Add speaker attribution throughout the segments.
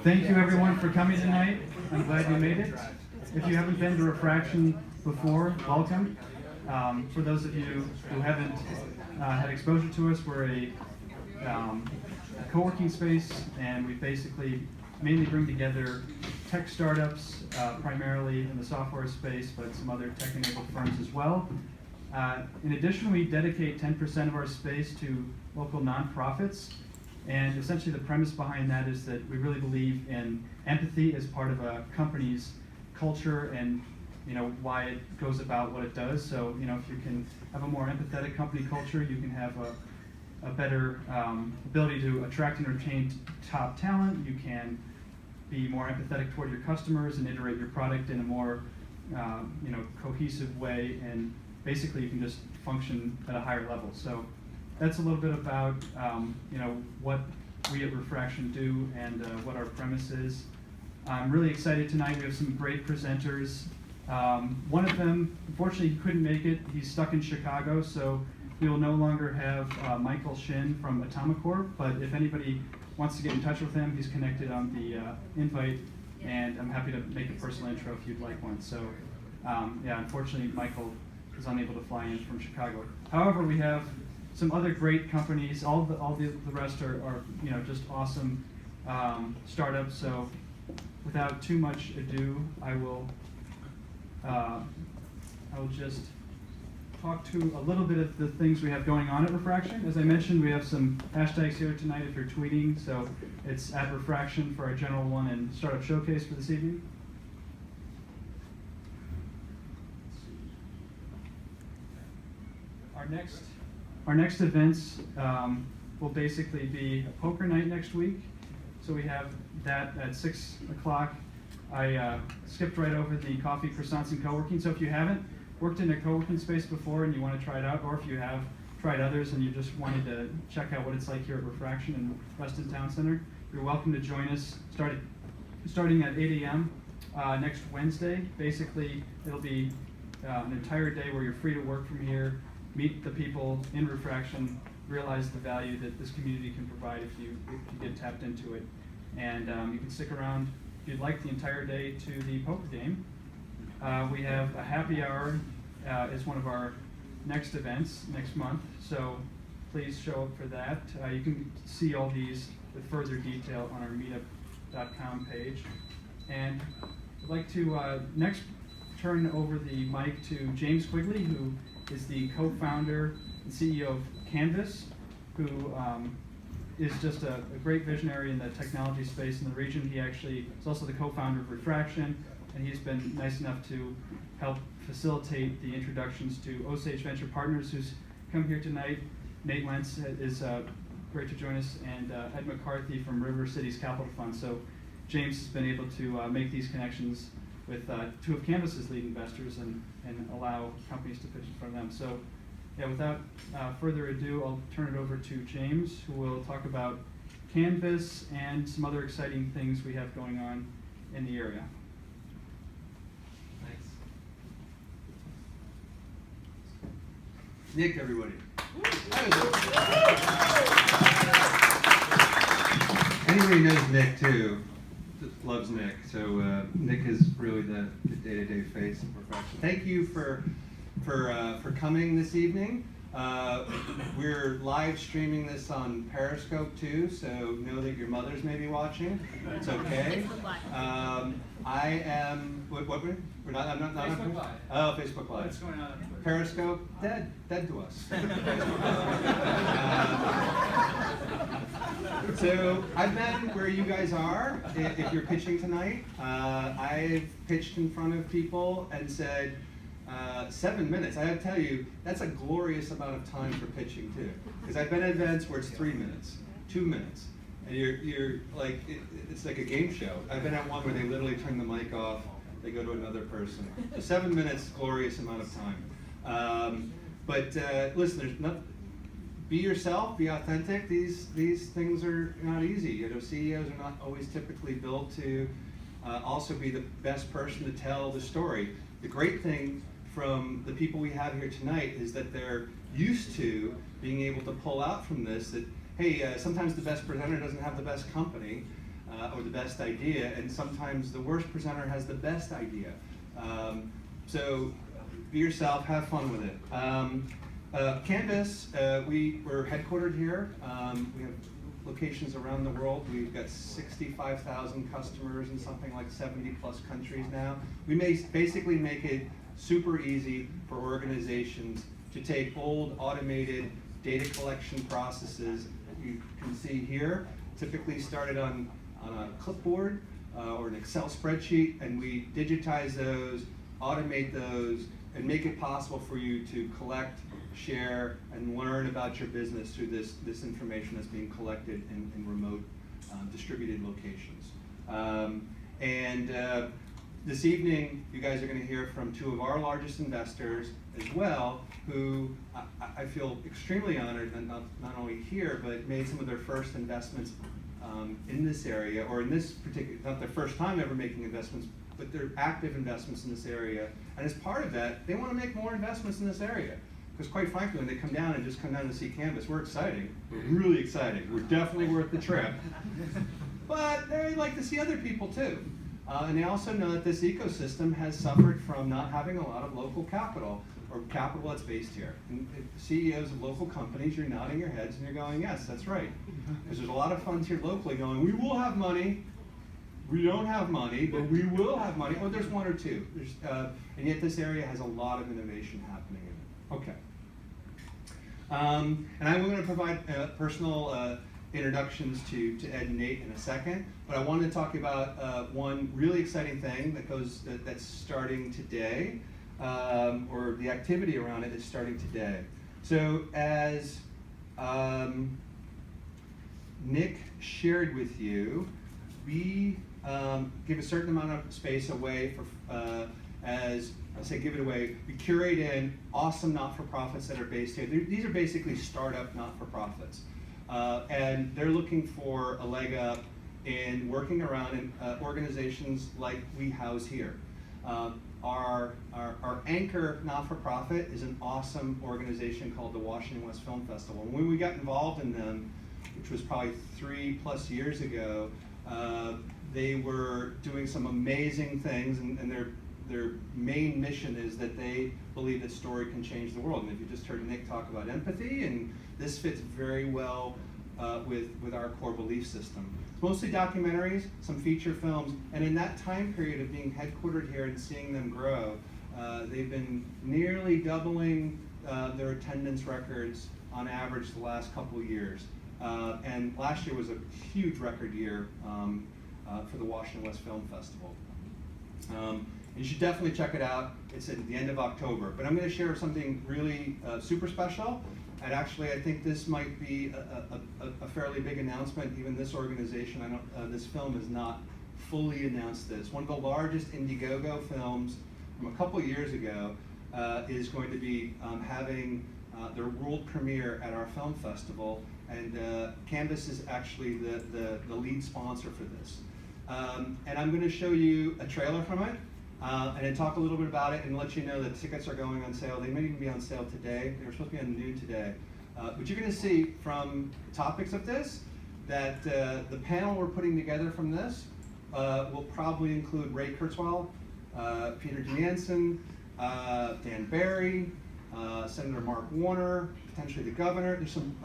Speaker 1: Thank you everyone for coming tonight. I'm glad you made it. If you haven't been to Refraction before, welcome. For those of you who haven't had exposure to us, we're a co-working space, and we basically mainly bring together tech startups, primarily in the software space, but some other tech-enabled firms as well. In addition, we dedicate 10% of our space to local nonprofits. And essentially the premise behind that is that we really believe in empathy as part of a company's culture and why it goes about what it does. So if you can have a more empathetic company culture, you can have a better ability to attract and retain top talent. You can be more empathetic toward your customers and iterate your product in a more cohesive way, and basically you can just function at a higher level. So that's a little bit about what we at Refraction do and what our premise is. I'm really excited tonight. We have some great presenters. One of them, unfortunately, he couldn't make it. He's stuck in Chicago, so we will no longer have Michael Shin from AtomiCorp, but if anybody wants to get in touch with him, he's connected on the invite, and I'm happy to make a personal intro if you'd like one. So yeah, unfortunately, Michael is unable to fly in from Chicago. However, we have some other great companies. All the rest are just awesome startups. So without too much ado, I will just talk to a little bit of the things we have going on at Refraction. As I mentioned, we have some hashtags here tonight if you're tweeting. So it's @Refraction for our general one and startup showcase for this evening. Our next events will basically be a poker night next week. So we have that at 6 o'clock. I skipped right over the coffee, croissants, and co-working. So if you haven't worked in a co-working space before and you want to try it out, or if you have tried others and you just wanted to check out what it's like here at Refraction in Weston Town Center, you're welcome to join us starting at 8 a.m. Next Wednesday. Basically, it'll be an entire day where you're free to work from here, meet the people in Refraction, realize the value that this community can provide if you get tapped into it. And you can stick around if you'd like the entire day to the poker game. We have a happy hour as one of our next events next month, so please show up for that. You can see all these with further detail on our meetup.com page. And I'd like to next turn over the mic to James Quigley, who is the co-founder and CEO of Canvas, who is just a great visionary in the technology space in the region. He actually is also the co-founder of Refraction, and he's been nice enough to help facilitate the introductions to Osage Venture Partners, who's come here tonight. Nate Lentz is great to join us, and Ed McCarthy from River Cities Capital Fund. So James has been able to make these connections with two of Canvas's lead investors and allow companies to pitch in front of them. So yeah, without further ado, I'll turn it over to James, who will talk about Canvas and some other exciting things we have going on in the area.
Speaker 2: Thanks. Nick, everybody. Anybody knows Nick too, just loves Nick. So Nick is really the day-to-day face of Refraction. Thank you for coming this evening. We're live streaming this on Periscope too, so know that your mothers may be watching. It's okay. I am. What? We're not. I'm not.
Speaker 3: Facebook Live.
Speaker 2: Oh, Facebook Live.
Speaker 3: What's going on Twitter?
Speaker 2: Periscope, dead to us. So I've been where you guys are. If you're pitching tonight, I've pitched in front of people and said 7 minutes. I have to tell you, that's a glorious amount of time for pitching too. Because I've been at events where it's 3 minutes, 2 minutes, and you're like it's like a game show. I've been at one where they literally turn the mic off. They go to another person. So 7 minutes, glorious amount of time. But listen, be yourself, be authentic. These things are not easy. CEOs are not always typically built to also be the best person to tell the story. The great thing from the people we have here tonight is that they're used to being able to pull out from this that, hey, sometimes the best presenter doesn't have the best company. or the best idea, and sometimes the worst presenter has the best idea. So be yourself, have fun with it. Canvas, we're headquartered here. We have locations around the world. We've got 65,000 customers in something like 70 plus countries now. We basically make it super easy for organizations to take old automated data collection processes that you can see here, typically started on a clipboard or an Excel spreadsheet, and we digitize those, automate those, and make it possible for you to collect, share, and learn about your business through this information that's being collected in remote distributed locations. This evening, you guys are going to hear from two of our largest investors as well, who I feel extremely honored that not only here, but made some of their first investments in this area, or in this particular, not their first time ever making investments, but they're active investments in this area. And as part of that, they want to make more investments in this area. Because quite frankly, when they come down to see Canvas, we're exciting. We're really exciting. We're definitely worth the trip. But they like to see other people too. And they also know that this ecosystem has suffered from not having a lot of local capital, or capital that's based here. And CEOs of local companies, you're nodding your heads and you're going, yes, that's right. Because there's a lot of funds here locally going, we will have money. We don't have money, but we will have money. Oh, there's one or two. And yet this area has a lot of innovation happening in it. Okay. And I'm going to provide personal introductions to Ed and Nate in a second, but I wanted to talk about one really exciting thing that's starting today, or the activity around it is starting today. So as Nick shared with you, we give a certain amount of space away for, as I say, give it away. We curate in awesome not-for-profits that are based here. These are basically startup not-for-profits. And they're looking for a leg up in working around in organizations like we house here. Our anchor not-for-profit is an awesome organization called the Washington West Film Festival. And when we got involved in them, which was probably 3+ years ago, they were doing some amazing things, and their main mission is that they believe that story can change the world. And if you just heard Nick talk about empathy, and this fits very well with our core belief system. It's mostly documentaries, some feature films, and in that time period of being headquartered here and seeing them grow, they've been nearly doubling their attendance records on average the last couple of years. And last year was a huge record year for the Washington West Film Festival. You should definitely check it out. It's at the end of October. But I'm going to share something really super special. And actually, I think this might be a fairly big announcement. Even this organization, this film has not fully announced this. One of the largest Indiegogo films from a couple years ago is going to be having their world premiere at our film festival. And Canvas is actually the lead sponsor for this. And I'm going to show you a trailer from it. And then talk a little bit about it and let you know that tickets are going on sale. They may even be on sale today. They were supposed to be on noon today. But you're going to see from the topics of this that the panel we're putting together from this will probably include Ray Kurzweil, Peter Jansen, Dan Barry, Senator Mark Warner, potentially the governor. There's some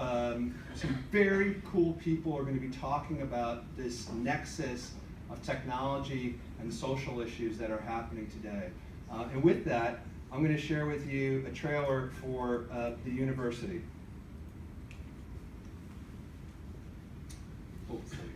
Speaker 2: very cool people who are going to be talking about this nexus of technology and social issues that are happening today. And with that, I'm going to share with you a trailer for the university. Hopefully.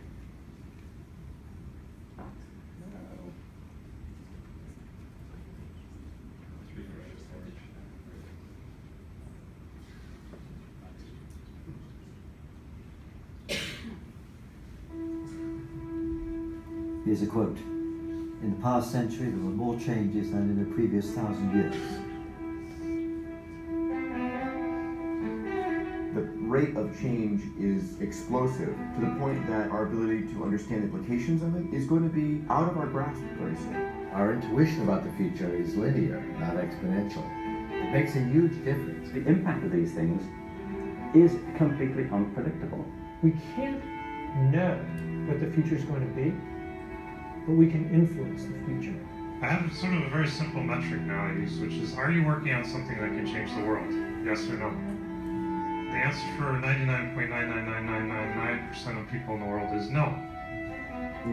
Speaker 3: Here's a quote. In the past century, there were more changes than in the previous 1,000 years.
Speaker 4: The rate of change is explosive to the point that our ability to understand implications of it is going to be out of our grasp very soon.
Speaker 5: Our intuition about the future is linear, not exponential. It makes a huge difference.
Speaker 6: The impact of these things is completely unpredictable. We can't know what the future is going to be, but we can influence the future.
Speaker 7: I have sort of a very simple metric now I use, which is, are you working on something that can change the world? Yes or no? The answer for 99.99999% of people in the world is no.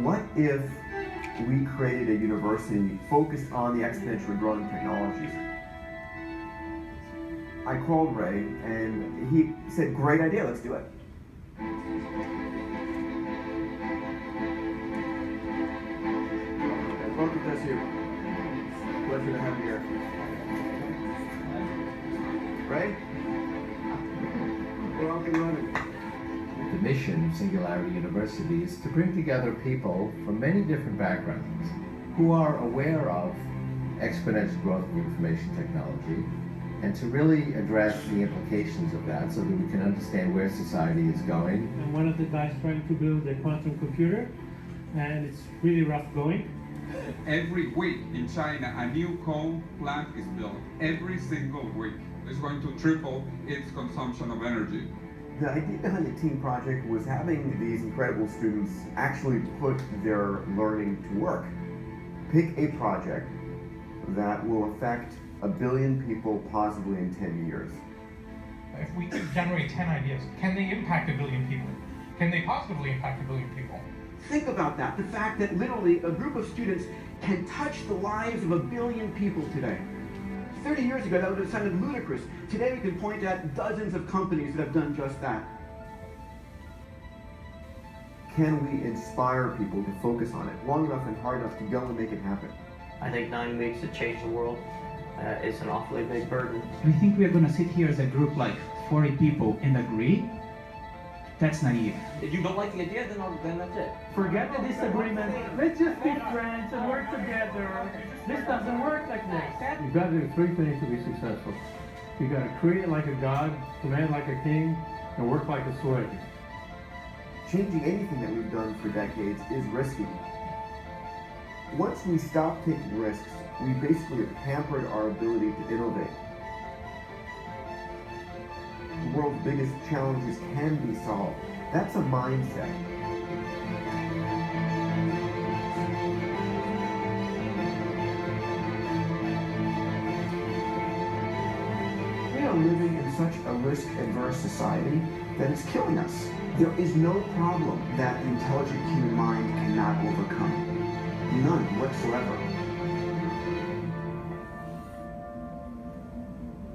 Speaker 4: What if we created a university focused on the exponentially growing technologies? I called Ray and he said, great idea, let's do it. Welcome to you. Pleasure to have you here. Ray? We're off and running.
Speaker 5: The mission of Singularity University is to bring together people from many different backgrounds who are aware of exponential growth of information technology, and to really address the implications of that so that we can understand where society is going.
Speaker 6: I'm one of the guys trying to build a quantum computer, and it's really rough going.
Speaker 8: Every week in China, a new coal plant is built. Every single week. It's going to triple its consumption of energy.
Speaker 4: The idea behind the team project was having these incredible students actually put their learning to work. Pick a project that will affect 1 billion people positively in 10 years.
Speaker 9: If we could generate 10 ideas, can they impact 1 billion people? Can they positively impact 1 billion people?
Speaker 10: Think about that, the fact that literally a group of students can touch the lives of 1 billion people today. 30 years ago, that would have sounded ludicrous. Today, we can point at dozens of companies that have done just that.
Speaker 4: Can we inspire people to focus on it long enough and hard enough to go and make it happen?
Speaker 11: I think 9 weeks to change the world is an awfully big burden.
Speaker 12: We think we're going to sit here as a group like 40 people and agree? That's naive.
Speaker 11: If you don't like the idea, then that's it.
Speaker 6: Forget the disagreement. Let's just be friends and work together. This doesn't work like this. You've got to do 3 things to be successful. You've got to create like a god, command like a king, and work like a slave.
Speaker 4: Changing anything that we've done for decades is risky. Once we stop taking risks, we basically have hampered our ability to innovate. The world's biggest challenges can be solved. That's a mindset. We are living in such a risk-averse society that it's killing us. There is no problem that the intelligent human mind cannot overcome. None whatsoever.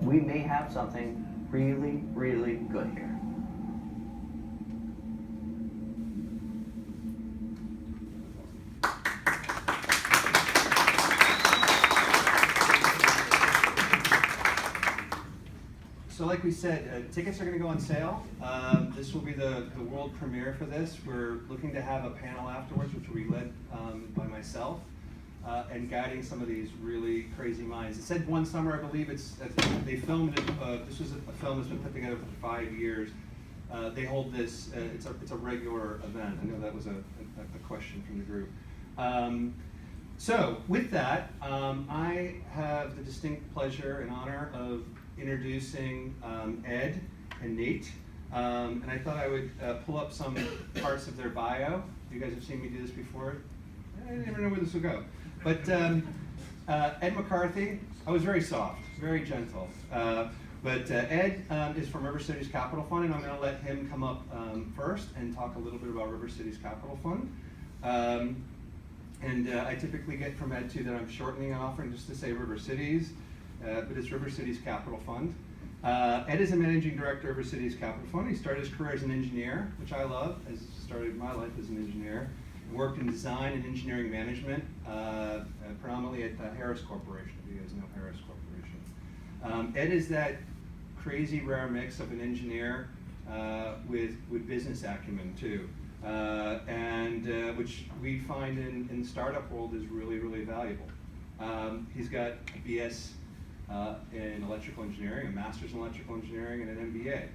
Speaker 11: We may have something really, really good here.
Speaker 2: So like we said, tickets are going to go on sale. This will be the world premiere for this. We're looking to have a panel afterwards, which will be led by myself, and guiding some of these really crazy minds. It said one summer, I believe they filmed it. This was a film that's been put together for 5 years. They hold this. It's a regular event. I know that was a question from the group. So with that, I have the distinct pleasure and honor of introducing Ed and Nate. And I thought I would pull up some parts of their bio. You guys have seen me do this before. I never know where this will go. But Ed McCarthy, I was very soft, very gentle. But Ed is from River Cities Capital Fund, and I'm going to let him come up first and talk a little bit about River Cities Capital Fund. And I typically get from Ed too that I'm shortening and offering just to say River Cities, but it's River Cities Capital Fund. Ed is a managing director of River Cities Capital Fund. He started his career as an engineer, which I love. I started my life as an engineer. Worked in design and engineering management, predominantly at Harris Corporation, if you guys know Harris Corporation. Ed is that crazy rare mix of an engineer with business acumen too, and which we find in the startup world is really, really valuable. He's got a BS in electrical engineering, a master's in electrical engineering, and an MBA.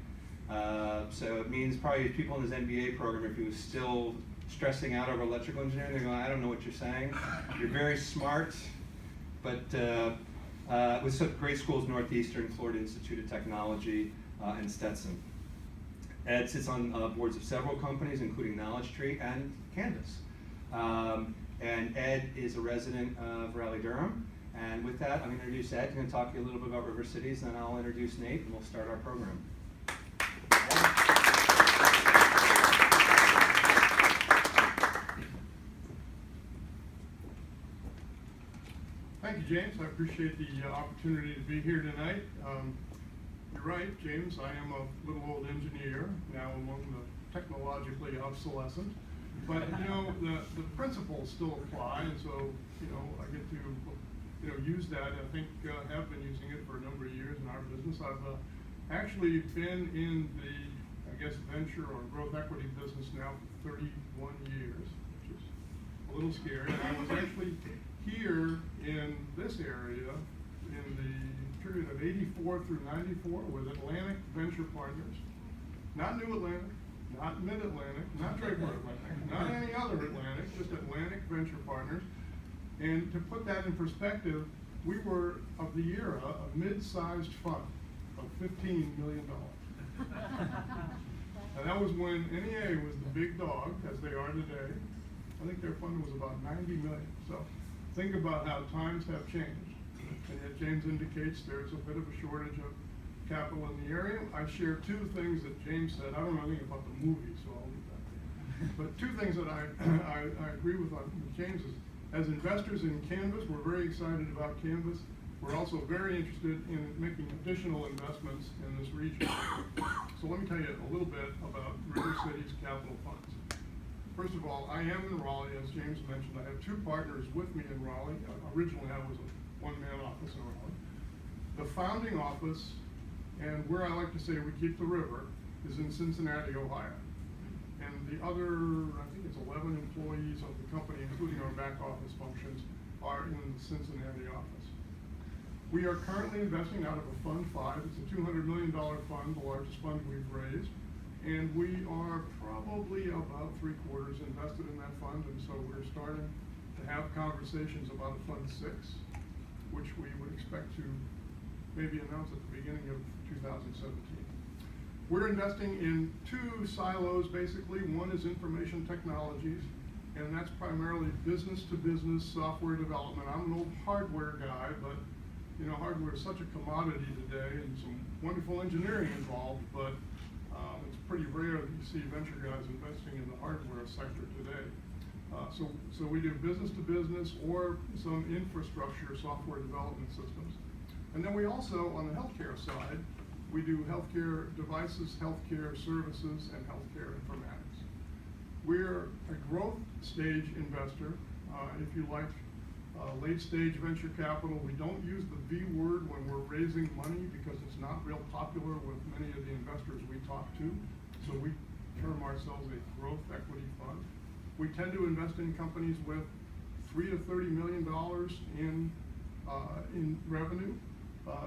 Speaker 2: So it means probably people in his MBA program, if he was still stressing out over electrical engineering, they're going, I don't know what you're saying. You're very smart, but with some great schools, Northeastern, Florida Institute of Technology, and Stetson. Ed sits on boards of several companies, including Knowledge Tree and Canvas. And Ed is a resident of Raleigh-Durham. And with that, I'm going to introduce Ed. I'm going to talk to you a little bit about River Cities, and then I'll introduce Nate, and we'll start our program.
Speaker 13: Thank you, James. I appreciate the opportunity to be here tonight. You're right, James. I am a little old engineer, now among the technologically obsolescent. But you know, the principles still apply, and so I get to use that. I think have been using it for a number of years in our business. I've actually been in the venture or growth equity business now for 31 years, which is a little scary. And I was actually here in this area in the period of 84 through 94 with Atlantic Venture Partners, not New Atlantic, not Mid-Atlantic, not Trademark Atlantic, not any other Atlantic, just Atlantic Venture Partners. And to put that in perspective, we were of the era a mid-sized fund of $15 million. And that was when NEA was the big dog, as they are today. I think their fund was about 90 million. So think about how times have changed. And yet James indicates there's a bit of a shortage of capital in the area. I share two things that James said. I don't know anything about the movie, so I'll leave that there. But two things that I agree with James is, as investors in Canvas, we're very excited about Canvas. We're also very interested in making additional investments in this region. So let me tell you a little bit about River Cities Capital Funds. First of all, I am in Raleigh, as James mentioned. I have two partners with me in Raleigh. Originally, I was a one-man office in Raleigh. The founding office, and where I like to say we keep the river, is in Cincinnati, Ohio. And the other, I think it's 11 employees of the company, including our back office functions, are in the Cincinnati office. We are currently investing out of a Fund 5. It's a $200 million fund, the largest fund we've raised. And we are probably about 3/4 invested in that fund. And so we're starting to have conversations about a Fund 6, which we would expect to maybe announce at the beginning of 2017. We're investing in two silos, basically. One is information technologies, and that's primarily business-to-business software development. I'm an old hardware guy, but hardware is such a commodity today, and some wonderful engineering involved, but it's pretty rare that you see venture guys investing in the hardware sector today. So we do business-to-business or some infrastructure software development systems. And then we also, on the healthcare side, we do healthcare devices, healthcare services, and healthcare informatics. We're a growth stage investor, if you like. Late stage venture capital. We don't use the V word when we're raising money because it's not real popular with many of the investors we talk to. So we term ourselves a growth equity fund. We tend to invest in companies with $3 to $30 million in revenue,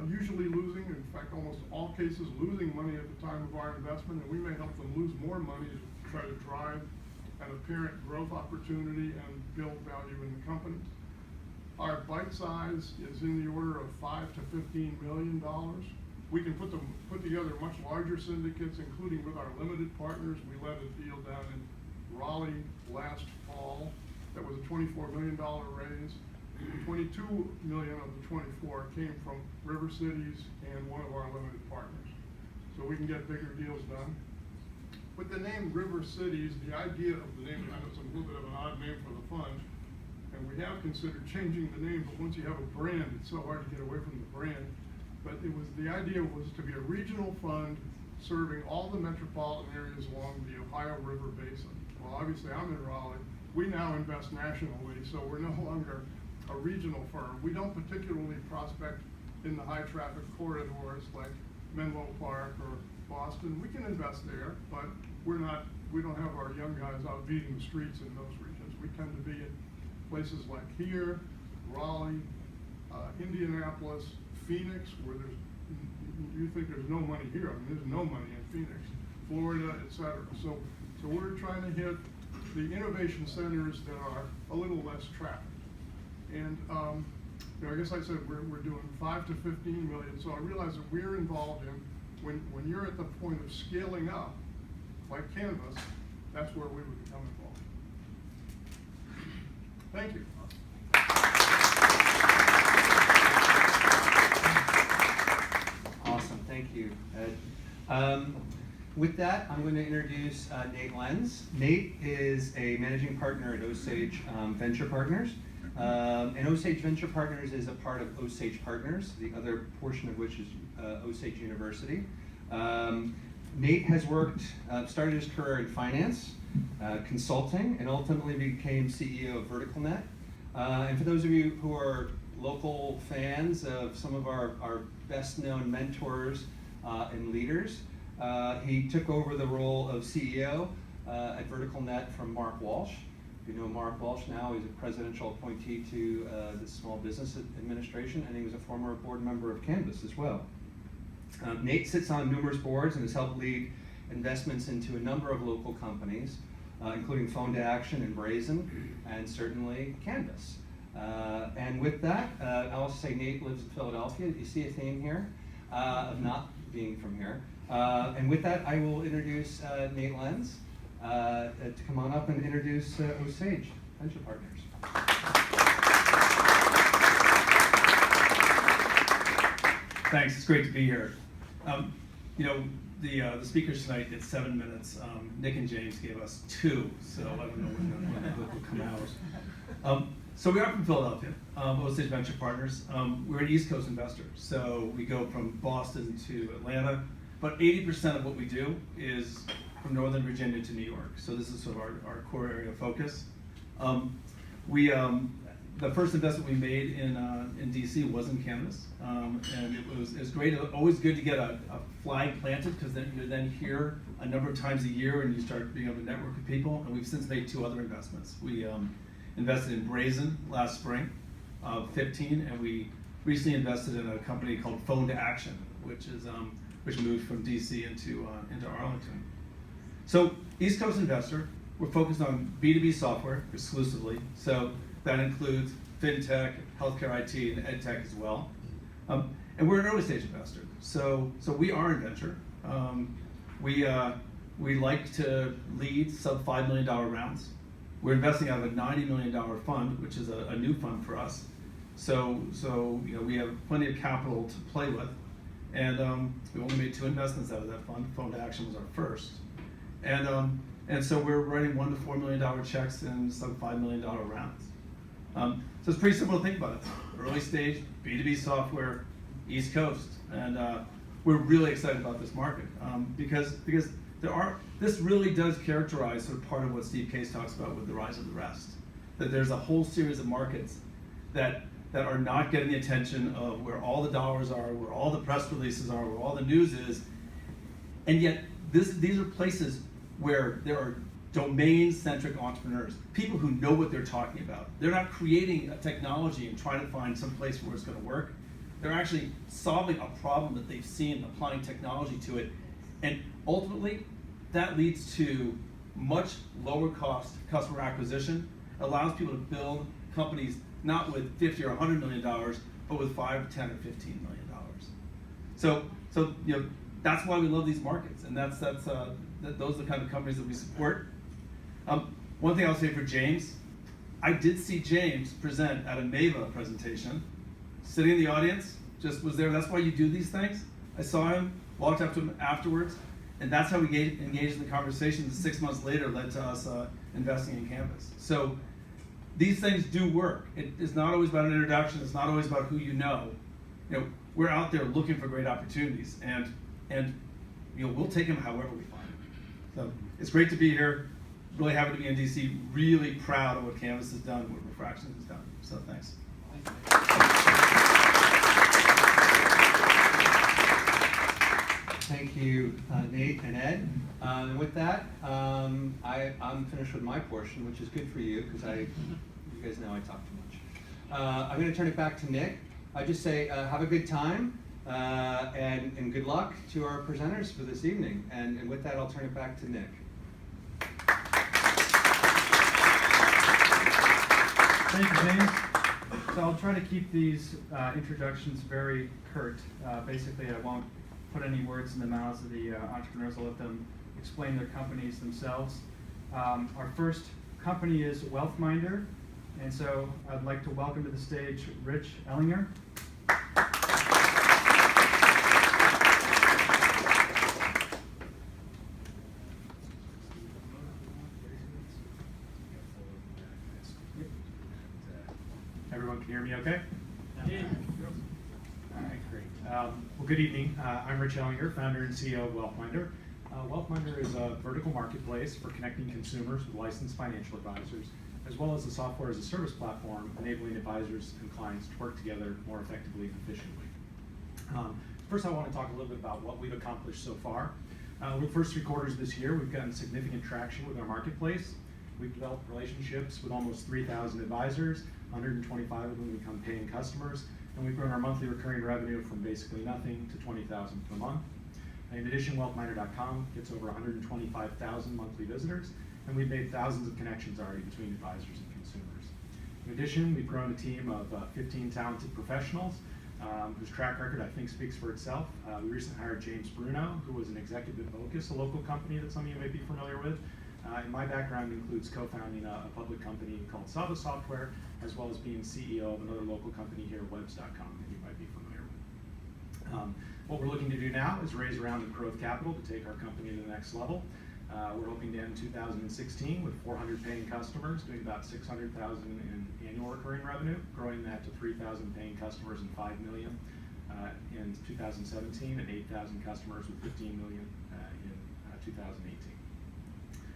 Speaker 13: usually losing, in fact, almost all cases losing money at the time of our investment, and we may help them lose more money to try to drive an apparent growth opportunity and build value in the company. Our bite size is in the order of $5 to $15 million. We can put together much larger syndicates, including with our limited partners. We led a deal down in Raleigh last fall that was a $24 million raise. 22 million of the 24 came from River Cities and one of our limited partners. So we can get bigger deals done. With the name River Cities, the idea of the name, I know it's a little bit of an odd name for the fund, and we have considered changing the name, but once you have a brand, it's so hard to get away from the brand. But the idea was to be a regional fund serving all the metropolitan areas along the Ohio River Basin. Well, obviously I'm in Raleigh. We now invest nationally, so we're no longer a regional firm. We don't particularly prospect in the high traffic corridors like Menlo Park or Boston. We can invest there, but we don't have our young guys out beating the streets in those regions. We tend to be in places like here, Raleigh, Indianapolis, Phoenix, where you think there's no money here. I mean, there's no money in Phoenix, Florida, etc. So we're trying to hit the innovation centers that are a little less trafficked. And I guess I said we're doing 5 to 15 million. So I realize that we're involved in when you're at the point of scaling up, like Canvas, that's where we would become involved. Thank you.
Speaker 2: Awesome, thank you, Ed. With that, I'm going to introduce Nate Lenz. Nate is a managing partner at Osage Venture Partners. And Osage Venture Partners is a part of Osage Partners, the other portion of which is Osage University. Nate has started his career in finance, consulting, and ultimately became CEO of VerticalNet. And for those of you who are local fans of some of our best known mentors and leaders, he took over the role of CEO at VerticalNet from Mark Walsh. If you know Mark Walsh now, he's a presidential appointee to the Small Business Administration, and he was a former board member of Canvas as well. Nate sits on numerous boards and has helped lead investments into a number of local companies, including Phone to Action and Brazen, and certainly Canvas. And with that, I'll also say Nate lives in Philadelphia. You see a theme here of not being from here. And with that, I will introduce Nate Lenz to come on up and introduce Osage Venture Partners.
Speaker 14: Thanks, it's great to be here. You know, the speakers tonight get 7 minutes. Nick and James gave us 2, so I don't know when the book will come out. So we are from Philadelphia, Osage Venture Partners. We're an East Coast investor, so we go from Boston to Atlanta, but 80% of what we do is from Northern Virginia to New York. So this is sort of our core area of focus. The first investment we made in DC was in Canvas, and it was great. Always good to get a flag planted, because then you're then here a number of times a year and you start being able to network with people. And we've since made 2 other investments. We invested in Brazen last spring of 15, and we recently invested in a company called Phone to Action, which moved from DC into Arlington. So East Coast investor, we're focused on B2B software exclusively. So that includes fintech, healthcare IT, and ed tech as well. And we're an early stage investor. So we are in venture. We like to lead sub $5 million rounds. We're investing out of a $90 million fund, which is a new fund for us. So you know, we have plenty of capital to play with. And we only made 2 investments out of that fund. Phone to Action was our first. And so we're writing $1 to $4 million checks in sub $5 million rounds. So it's pretty simple to think about it. Early stage, B2B software, East Coast. And we're really excited about this market because this really does characterize sort of part of what Steve Case talks about with the rise of the rest. That there's a whole series of markets that are not getting the attention of where all the dollars are, where all the press releases are, where all the news is. And yet these are places where there are domain-centric entrepreneurs, people who know what they're talking about. They're not creating a technology and trying to find some place where it's going to work. They're actually solving a problem that they've seen, applying technology to it. And ultimately, that leads to much lower cost customer acquisition, allows people to build companies not with $50 or $100 million, but with $5, 10, or $15 million. So you know, that's why we love these markets, and those are the kind of companies that we support. One thing I'll say for James, I did see James present at a Mava presentation, sitting in the audience, just was there. That's why you do these things. I saw him, walked up to him afterwards, and that's how we engaged in the conversation that 6 months later led to us investing in Canvas. So these things do work. It is not always about an introduction. It's not always about who you know. You know, we're out there looking for great opportunities, and you know, we'll take them however we find them. So it's great to be here. Really happy to be in DC. Really proud of what Canvas has done, what Refraction has done. So thanks.
Speaker 2: Thank you, Nate and Ed. And with that, I'm finished with my portion, which is good for you, because you guys know I talk too much. I'm going to turn it back to Nick. I just say have a good time and good luck to our presenters for this evening. And with that, I'll turn it back to Nick.
Speaker 1: Thank you, James. So I'll try to keep these introductions very curt. Basically, I won't put any words in the mouths of the entrepreneurs. I'll let them explain their companies themselves. Our first company is Wealthminder, and so I'd like to welcome to the stage Rich Ellinger.
Speaker 15: Everyone can hear me okay? Yeah. All right, great. Well, good evening. I'm Rich Ellinger, founder and CEO of Wealthminder. Wealthminder is a vertical marketplace for connecting consumers with licensed financial advisors, as well as a software as a service platform enabling advisors and clients to work together more effectively and efficiently. First, I want to talk a little bit about what we've accomplished so far. Over the first 3 quarters of this year, we've gotten significant traction with our marketplace. We've developed relationships with almost 3,000 advisors, 125 of them become paying customers, and we've grown our monthly recurring revenue from basically nothing to $20,000 per month. In addition, Wealthminder.com gets over 125,000 monthly visitors, and we've made thousands of connections already between advisors and consumers. In addition, we've grown a team of 15 talented professionals whose track record I think speaks for itself. We recently hired James Bruno, who was an executive at Vocus, a local company that some of you may be familiar with. And my background includes co-founding a public company called Saba Software, as well as being CEO of another local company here, Webs.com, that you might be familiar with. What we're looking to do now is raise a round of growth capital to take our company to the next level. We're hoping to end 2016 with 400 paying customers, doing about $600,000 in annual recurring revenue, growing that to 3,000 paying customers and $5 million in 2017, and 8,000 customers with $15 million in 2018.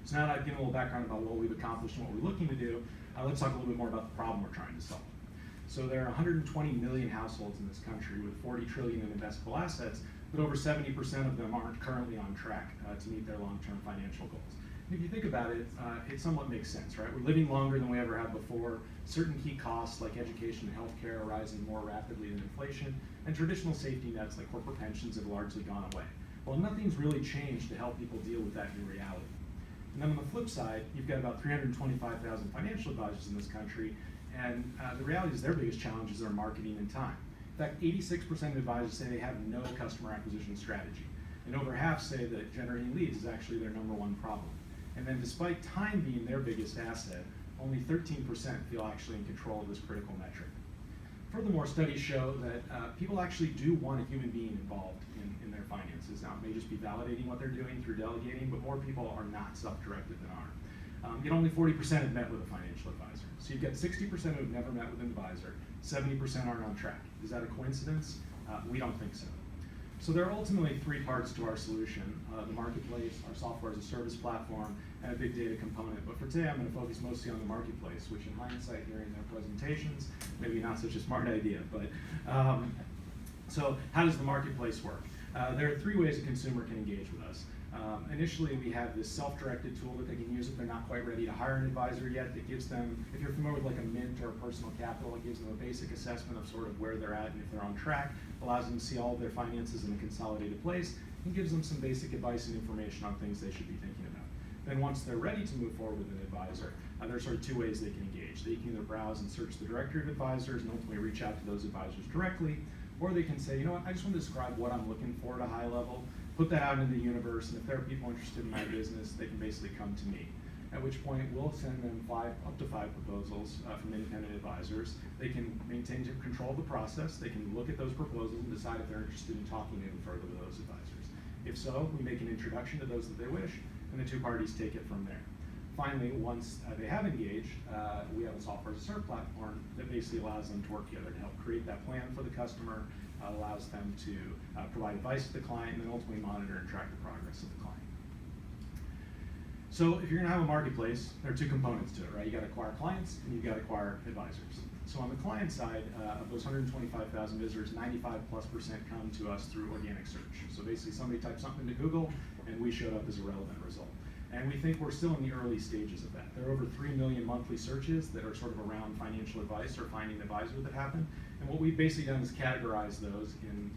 Speaker 15: So now that I've given a little background about what we've accomplished and what we're looking to do, let's talk a little bit more about the problem we're trying to solve. So there are 120 million households in this country with 40 trillion in investable assets, but over 70% of them aren't currently on track to meet their long-term financial goals. And if you think about it, it somewhat makes sense, right? We're living longer than we ever have before. Certain key costs like education and healthcare are rising more rapidly than inflation, and traditional safety nets like corporate pensions have largely gone away. Well, nothing's really changed to help people deal with that new reality. And then on the flip side, you've got about 325,000 financial advisors in this country, and the reality is their biggest challenges are marketing and time. In fact, 86% of advisors say they have no customer acquisition strategy, and over half say that generating leads is actually their #1 problem. And then despite time being their biggest asset, only 13% feel actually in control of this critical metric. Furthermore, studies show that people actually do want a human being involved in their finances. Now, it may just be validating what they're doing through delegating, but more people are not self-directed than are. Yet only 40% have met with a financial advisor. So you've got 60% who have never met with an advisor, 70% aren't on track. Is that a coincidence? We don't think so. So there are ultimately 3 parts to our solution: the marketplace, our software as a service platform, and a big data component. But for today, I'm going to focus mostly on the marketplace, which in hindsight, during their presentations, maybe not such a smart idea. But so how does the marketplace work? There are 3 ways a consumer can engage with us. Initially, we have this self-directed tool that they can use if they're not quite ready to hire an advisor yet, that gives them, if you're familiar with like a Mint or a Personal Capital, it gives them a basic assessment of sort of where they're at and if they're on track, allows them to see all of their finances in a consolidated place, and gives them some basic advice and information on things they should be thinking about. Then once they're ready to move forward with an advisor, there's sort of 2 ways they can engage. They can either browse and search the directory of advisors and ultimately reach out to those advisors directly, or they can say, you know what, I just want to describe what I'm looking for at a high level, put that out into the universe, and if there are people interested in my business, they can basically come to me. At which point, we'll send them up to 5 proposals from independent advisors. They can maintain control of the process. They can look at those proposals and decide if they're interested in talking even further with those advisors. If so, we make an introduction to those that they wish, and the 2 parties take it from there. Finally, once they have engaged, we have a software as a service platform that basically allows them to work together to help create that plan for the customer, allows them to provide advice to the client, and then ultimately monitor and track the progress of the client. So if you're going to have a marketplace, there are 2 components to it, right? You got to acquire clients and you got to acquire advisors. So on the client side, of those 125,000 visitors, 95+% come to us through organic search. So basically somebody typed something into Google and we showed up as a relevant result. And we think we're still in the early stages of that. There are over 3 million monthly searches that are sort of around financial advice or finding an advisor that happen. And what we've basically done is categorize those in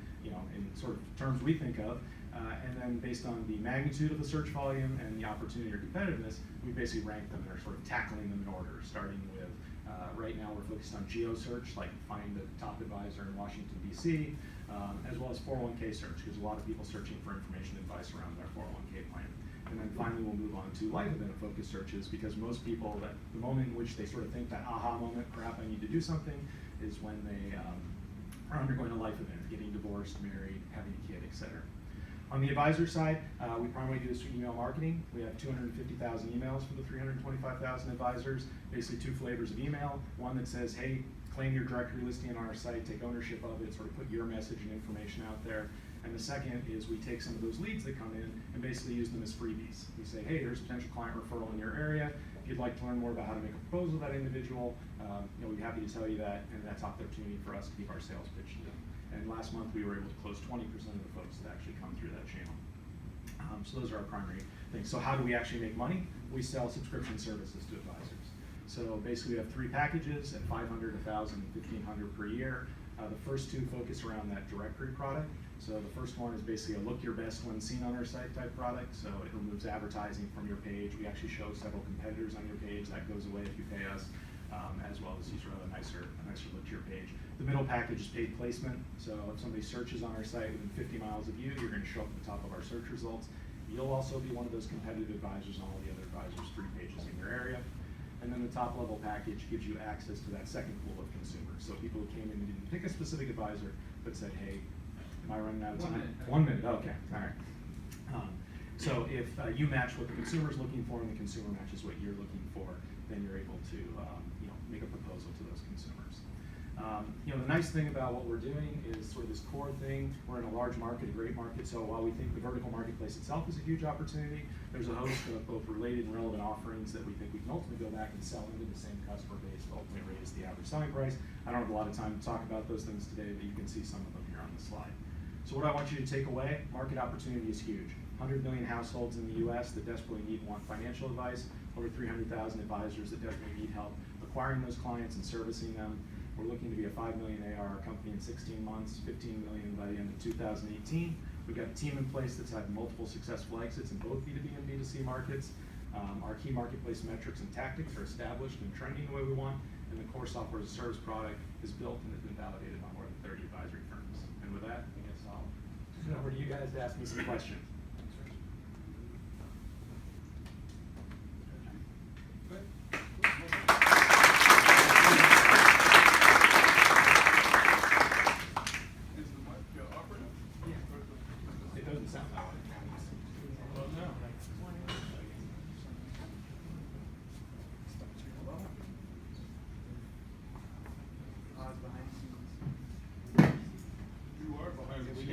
Speaker 15: sort of terms we think of, and then based on the magnitude of the search volume and the opportunity or competitiveness, we basically rank them and are sort of tackling them in order, starting with, right now we're focused on geo-search, like find the top advisor in Washington, D.C., as well as 401k search, because a lot of people searching for information and advice around their 401k plan. And then finally, we'll move on to life event focused searches, because most people, that the moment in which they sort of think that aha moment, crap, I need to do something, is when they are undergoing a life event, getting divorced, married, having a kid, etc. On the advisor side, we primarily do this through email marketing. We have 250,000 emails for the 325,000 advisors, basically two flavors of email. One that says, hey, claim your directory listing on our site, take ownership of it, sort of put your message and information out there. And the second is we take some of those leads that come in and basically use them as freebies. We say, hey, there's a potential client referral in your area. If you'd like to learn more about how to make a proposal to that individual, we'd be happy to tell you that, and that's an opportunity for us to keep our sales pitch to them. And last month we were able to close 20% of the folks that actually come through that channel. So those are our primary things. So how do we actually make money? We sell subscription services to advisors. So basically we have three packages at $500, $1,000, and $1,500 per year. The first two focus around that directory product. So the first one is basically a look your best when seen on our site type product. So it removes advertising from your page. We actually show several competitors on your page. That goes away if you pay us, as well as you sort of a nicer look to your page. The middle package is paid placement. So if somebody searches on our site within 50 miles of you, you're going to show up at the top of our search results. You'll also be one of those competitive advisors on all the other advisors' free pages in your area. And then the top level package gives you access to that second pool of consumers. So people who came in and didn't pick a specific advisor, but said, hey, am I running out of time? 1 minute, okay, all right. So if you match what the consumer's looking for and the consumer matches what you're looking for, then you're able to make a proposal to those consumers. The nice thing about what we're doing is sort of this core thing. We're in a large market, a great market, so while we think the vertical marketplace itself is a huge opportunity, there's a host of both related and relevant offerings that we think we can ultimately go back and sell into the same customer base to ultimately raise the average selling price. I don't have a lot of time to talk about those things today, but you can see some of them here on the slide. So what I want you to take away, market opportunity is huge. 100 million households in the US that desperately need and want financial advice, over 300,000 advisors that desperately need help acquiring those clients and servicing them. We're looking to be a 5 million ARR company in 16 months, 15 million by the end of 2018. We've got a team in place that's had multiple successful exits in both B2B and B2C markets. Our key marketplace metrics and tactics are established and trending the way we want, and the core software as a service product is built and has been validated by more than 30 advisory firms. And with that, I guess I'll turn it over to you guys to ask me some questions.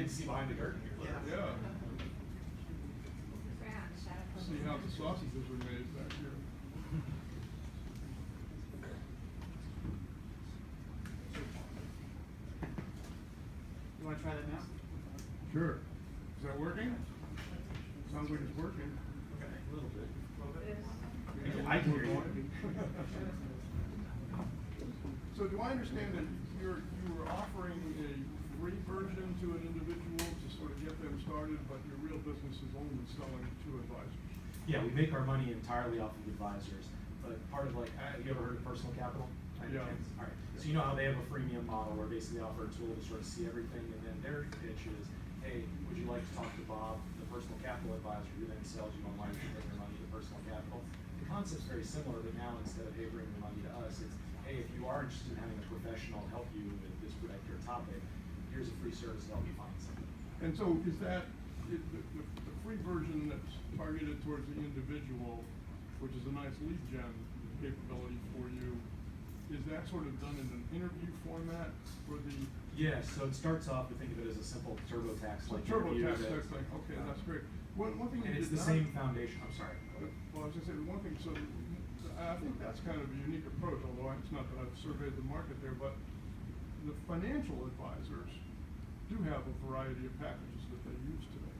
Speaker 15: See behind the curtain here.
Speaker 13: Yeah. See how the sausages are made back here.
Speaker 1: You want to try that now?
Speaker 13: Sure. Is that working? Sounds like it's working.
Speaker 1: Okay, a little bit.
Speaker 13: I can hear you. So do I understand that you were offering a free version to an individual to sort of get them started, but your real business is only selling to advisors?
Speaker 15: Yeah, we make our money entirely off of advisors, but part of have you ever heard of Personal Capital?
Speaker 13: Yeah.
Speaker 15: All right. So you know how they have a freemium model where basically they offer a tool to sort of see everything, and then their pitch is, hey, would you like to talk to Bob, the Personal Capital advisor, who then sells you online to bring your money to Personal Capital? The concept's very similar, but now instead of, hey, bring your money to us, it's, hey, if you are interested in having a professional help you with this particular topic, here's a free service to help you find something.
Speaker 13: And so is that the free version that's targeted towards the individual, which is a nice lead gen capability for you, is that sort of done in an interview format for the?
Speaker 15: Yes, so it starts off, we think of it as a simple TurboTax like
Speaker 13: TurboTax type thing, okay, that's great. One thing
Speaker 15: and it's the same foundation, I'm sorry.
Speaker 13: Well, I was gonna say, one thing, so I think that's kind of a unique approach, although it's not that I've surveyed the market there, but the financial advisors do have a variety of packages that they use today.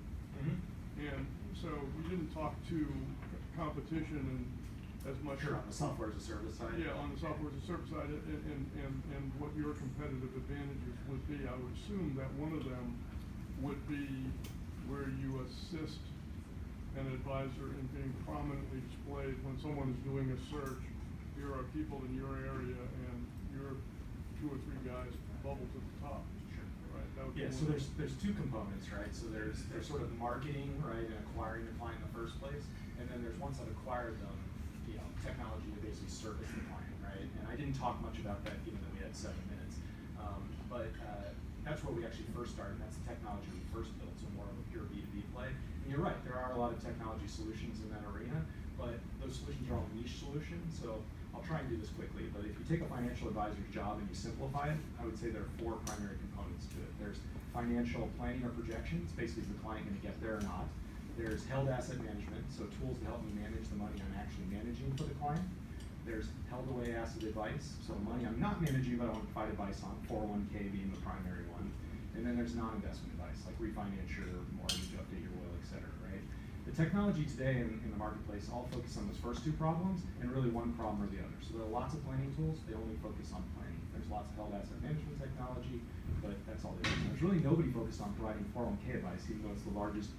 Speaker 13: And so we didn't talk to competition and as much.
Speaker 15: Sure, on the software as a service side.
Speaker 13: Yeah, on the software as a service side, and what your competitive advantages would be. I would assume that one of them would be where you assist an advisor in being prominently displayed when someone is doing a search. Here are people in your area, and your 2 or 3 guys bubble to the top.
Speaker 15: Sure.
Speaker 13: right? That would be
Speaker 15: Yeah, so
Speaker 13: one.
Speaker 15: there's two components, right? So there's sort of marketing, right, and acquiring the client in the first place, and then there's once I've acquired them, technology to basically service the client, right? And I didn't talk much about that given that we had 7 minutes, but that's where we actually first started. That's the technology we first built, so more of a pure B2B play. And you're right, there are a lot of technology solutions in that arena, but those solutions are all niche solutions. So I'll try and do this quickly, but if you take a financial advisor's job and you simplify it, I would say there are 4 primary components to it. There's financial planning or projections, basically is the client going to get there or not. There's held asset management, so tools to help me manage the money I'm actually managing for the client. There's held away asset advice, so money I'm not managing but I want to provide advice on, 401k being the primary one. And then there's non-investment advice, like refinance your mortgage, update your will, etc., right? The technology today in the marketplace all focus on those first 2 problems and really one problem or the other. So there are lots of planning tools, they only focus on planning. There's lots of held asset management technology, but that's all there is. There's really nobody focused on providing 401k advice, even though it's the largest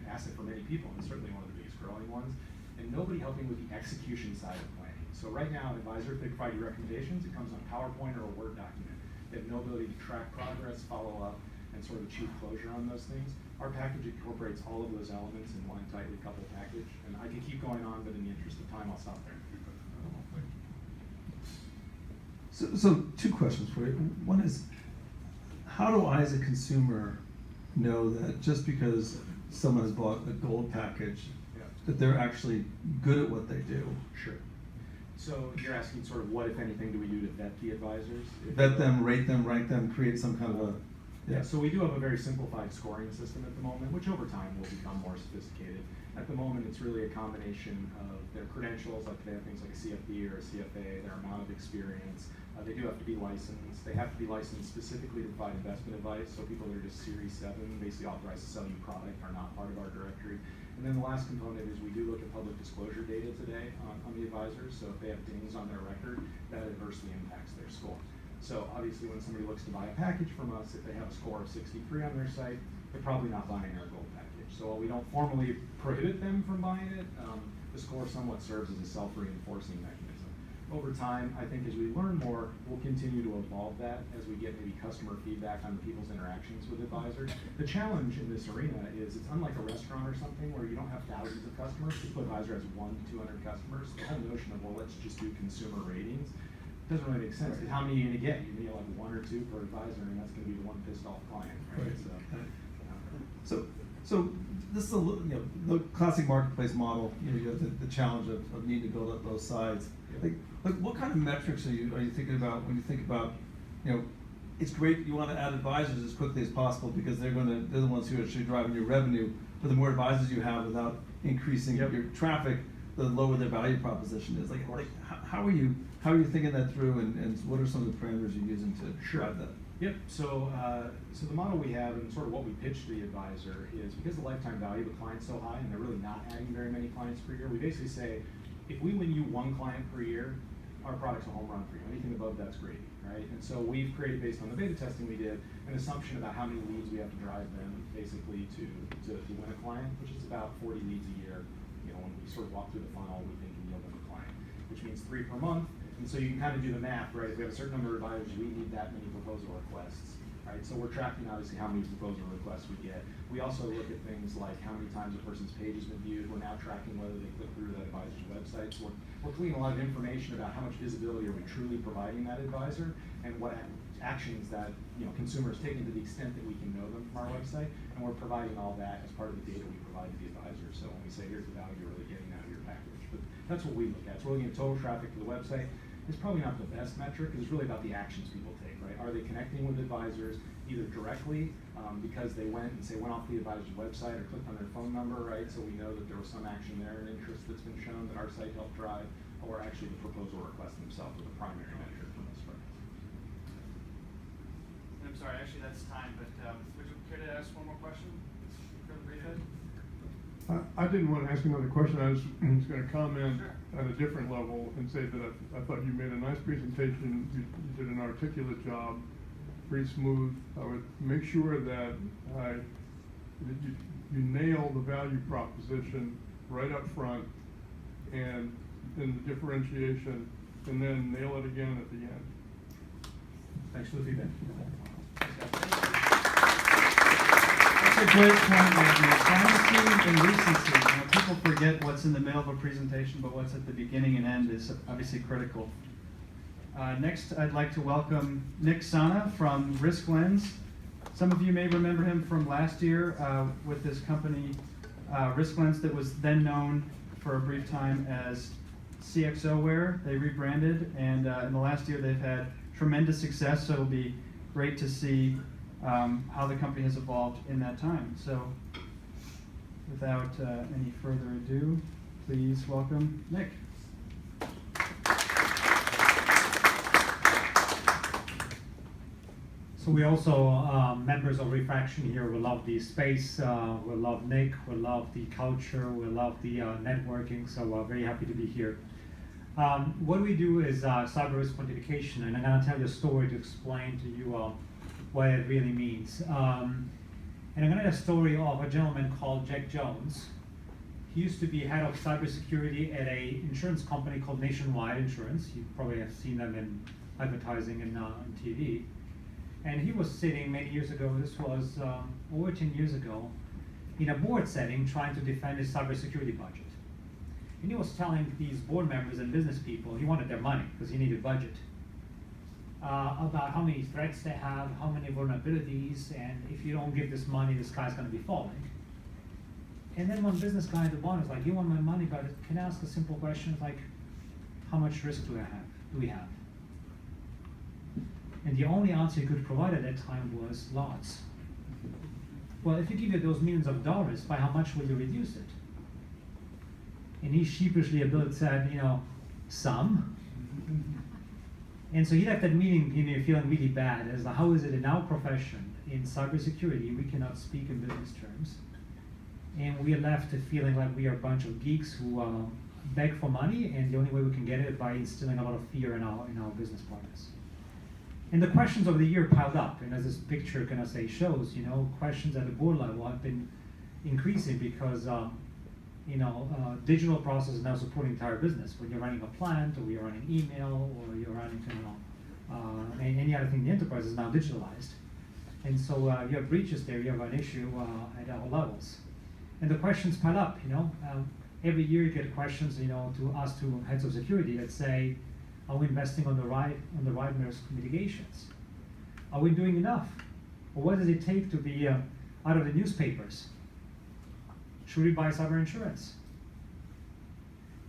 Speaker 15: asset for many people, and certainly one of the biggest growing ones, and nobody helping with the execution side of planning. So right now, an advisor, if they provide you recommendations, it comes on PowerPoint or a Word document. They have no ability to track progress, follow up, and sort of achieve closure on those things. Our package incorporates all of those elements in one tightly coupled package, and I could keep going on, but in the interest of time, I'll stop there.
Speaker 14: So 2 questions for you. One is, how do I as a consumer know that just because someone has bought a gold package, that they're actually good at what they do?
Speaker 15: Sure. So you're asking sort of what, if anything, do we do to vet the advisors?
Speaker 14: Vet them, rate them, rank them, create some kind of a...
Speaker 15: Yeah, so we do have a very simplified scoring system at the moment, which over time will become more sophisticated. At the moment, it's really a combination of their credentials, like they have things like a CFP or a CFA, their amount of experience. They do have to be licensed. They have to be licensed specifically to provide investment advice, so people that are just Series 7, basically authorized to sell you product, are not part of our directory. And then the last component is we do look at public disclosure data today on the advisors, so if they have dings on their record, that adversely impacts their score. So obviously when somebody looks to buy a package from us, if they have a score of 63 on their site, they're probably not buying our gold package. So while we don't formally prohibit them from buying it, the score somewhat serves as a self-reinforcing mechanism. Over time, I think as we learn more, we'll continue to evolve that as we get maybe customer feedback on people's interactions with advisors. The challenge in this arena is it's unlike a restaurant or something where you don't have thousands of customers. Typical advisor has 1 to 200 customers. The whole notion of, well, let's just do consumer ratings doesn't really make sense. Because how many are you going to get? You're going to get like 1 or 2 per advisor, and that's going to be the one pissed off client, right?
Speaker 14: So this is the classic marketplace model. You have the challenge of needing to build up both sides. Like what kind of metrics are you thinking about when you think about, it's great you want to add advisors as quickly as possible because they're the ones who are actually driving your revenue. But the more advisors you have without increasing your traffic, the lower their value proposition is. Like how are you thinking that through, and what are some of the parameters you're using to drive that?
Speaker 15: Yep. So the model we have and sort of what we pitch to the advisor is because the lifetime value of the client's so high and they're really not adding very many clients per year, we basically say, if we win you 1 client per year, our product's a home run for you. Anything above that's gravy, right? And so we've created, based on the beta testing we did, an assumption about how many leads we have to drive them basically to win a client, which is about 40 leads a year. When we sort of walk through the funnel, we think we yield them a client, which means 3 per month. And so you can kind of do the math, right? If we have a certain number of advisors, we need that many proposal requests, right? So we're tracking obviously how many proposal requests we get. We also look at things like how many times a person's page has been viewed. We're now tracking whether they click through that advisor's website. So we're collecting a lot of information about how much visibility are we truly providing that advisor and what actions that consumers take to the extent that we can know them from our website. And we're providing all that as part of the data we provide to the advisor. So when we say here's the value you're really getting out of your package. But that's what we look at. So we're looking at total traffic to the website. It's probably not the best metric, because it's really about the actions people take, right? Are they connecting with advisors either directly because they went off the advisor's website or clicked on their phone number, right? So we know that there was some action there and interest that's been shown that our site helped drive, or actually the proposal request themselves are the primary metric for this part.
Speaker 1: I'm sorry, actually that's time, but would you care to ask one more question?
Speaker 13: I didn't want to ask another question. I was going to comment at a different level and say that I thought you made a nice presentation. You did an articulate job, pretty smooth. I would make sure that you nail the value proposition right up front and in the differentiation, and then nail it again at the end.
Speaker 15: Thanks for the feedback.
Speaker 1: That's a great point, Nick. Primacy and recency. You know, people forget what's in the middle of a presentation, but what's at the beginning and end is obviously critical. Next, I'd like to welcome Nick Sana from RiskLens. Some of you may remember him from last year with this company, RiskLens, that was then known for a brief time as CXOware. They rebranded, and in the last year they've had tremendous success, so it'll be great to see how the company has evolved in that time. So without any further ado, please welcome Nick.
Speaker 16: So we also members of Refraction here. We love the space, we love Nick, we love the culture, we love the networking, so we're very happy to be here. What we do is cyber risk quantification, and I'm going to tell you a story to explain to you what it really means. And I'm going to tell a story of a gentleman called Jack Jones. He used to be head of cybersecurity at an insurance company called Nationwide Insurance. You probably have seen them in advertising and on TV. And he was sitting many years ago, this was over 10 years ago, in a board setting trying to defend his cybersecurity budget. And he was telling these board members and business people, he wanted their money because he needed budget, about how many threats they have, how many vulnerabilities, and if you don't give this money, the sky's going to be falling. And then one business guy at the bottom was like, you want my money, but can I ask a simple question? It's like, how much risk do we have? And the only answer he could provide at that time was lots. Well, if you give you those millions of dollars, by how much will you reduce it? And he sheepishly said, you know, some. And so he left that meeting, you know, feeling really bad. As how is it in our profession, in cybersecurity, we cannot speak in business terms. And we are left feeling like we are a bunch of geeks who beg for money, and the only way we can get it by instilling a lot of fear in our business partners. And the questions over the year piled up, and as this picture kind of shows, you know, questions at the board level have been increasing because, you know, digital process is now supporting the entire business. When you're running a plant, or you're running email, or you're running, you know, any other thing in the enterprise is now digitalized. And so you have breaches there, you have an issue at all levels. And the questions pile up, you know. Every year you get questions, you know, to us, to heads of security that say, are we investing on the right risk mitigations? Are we doing enough? Or what does it take to be out of the newspapers? Should we buy cyber insurance?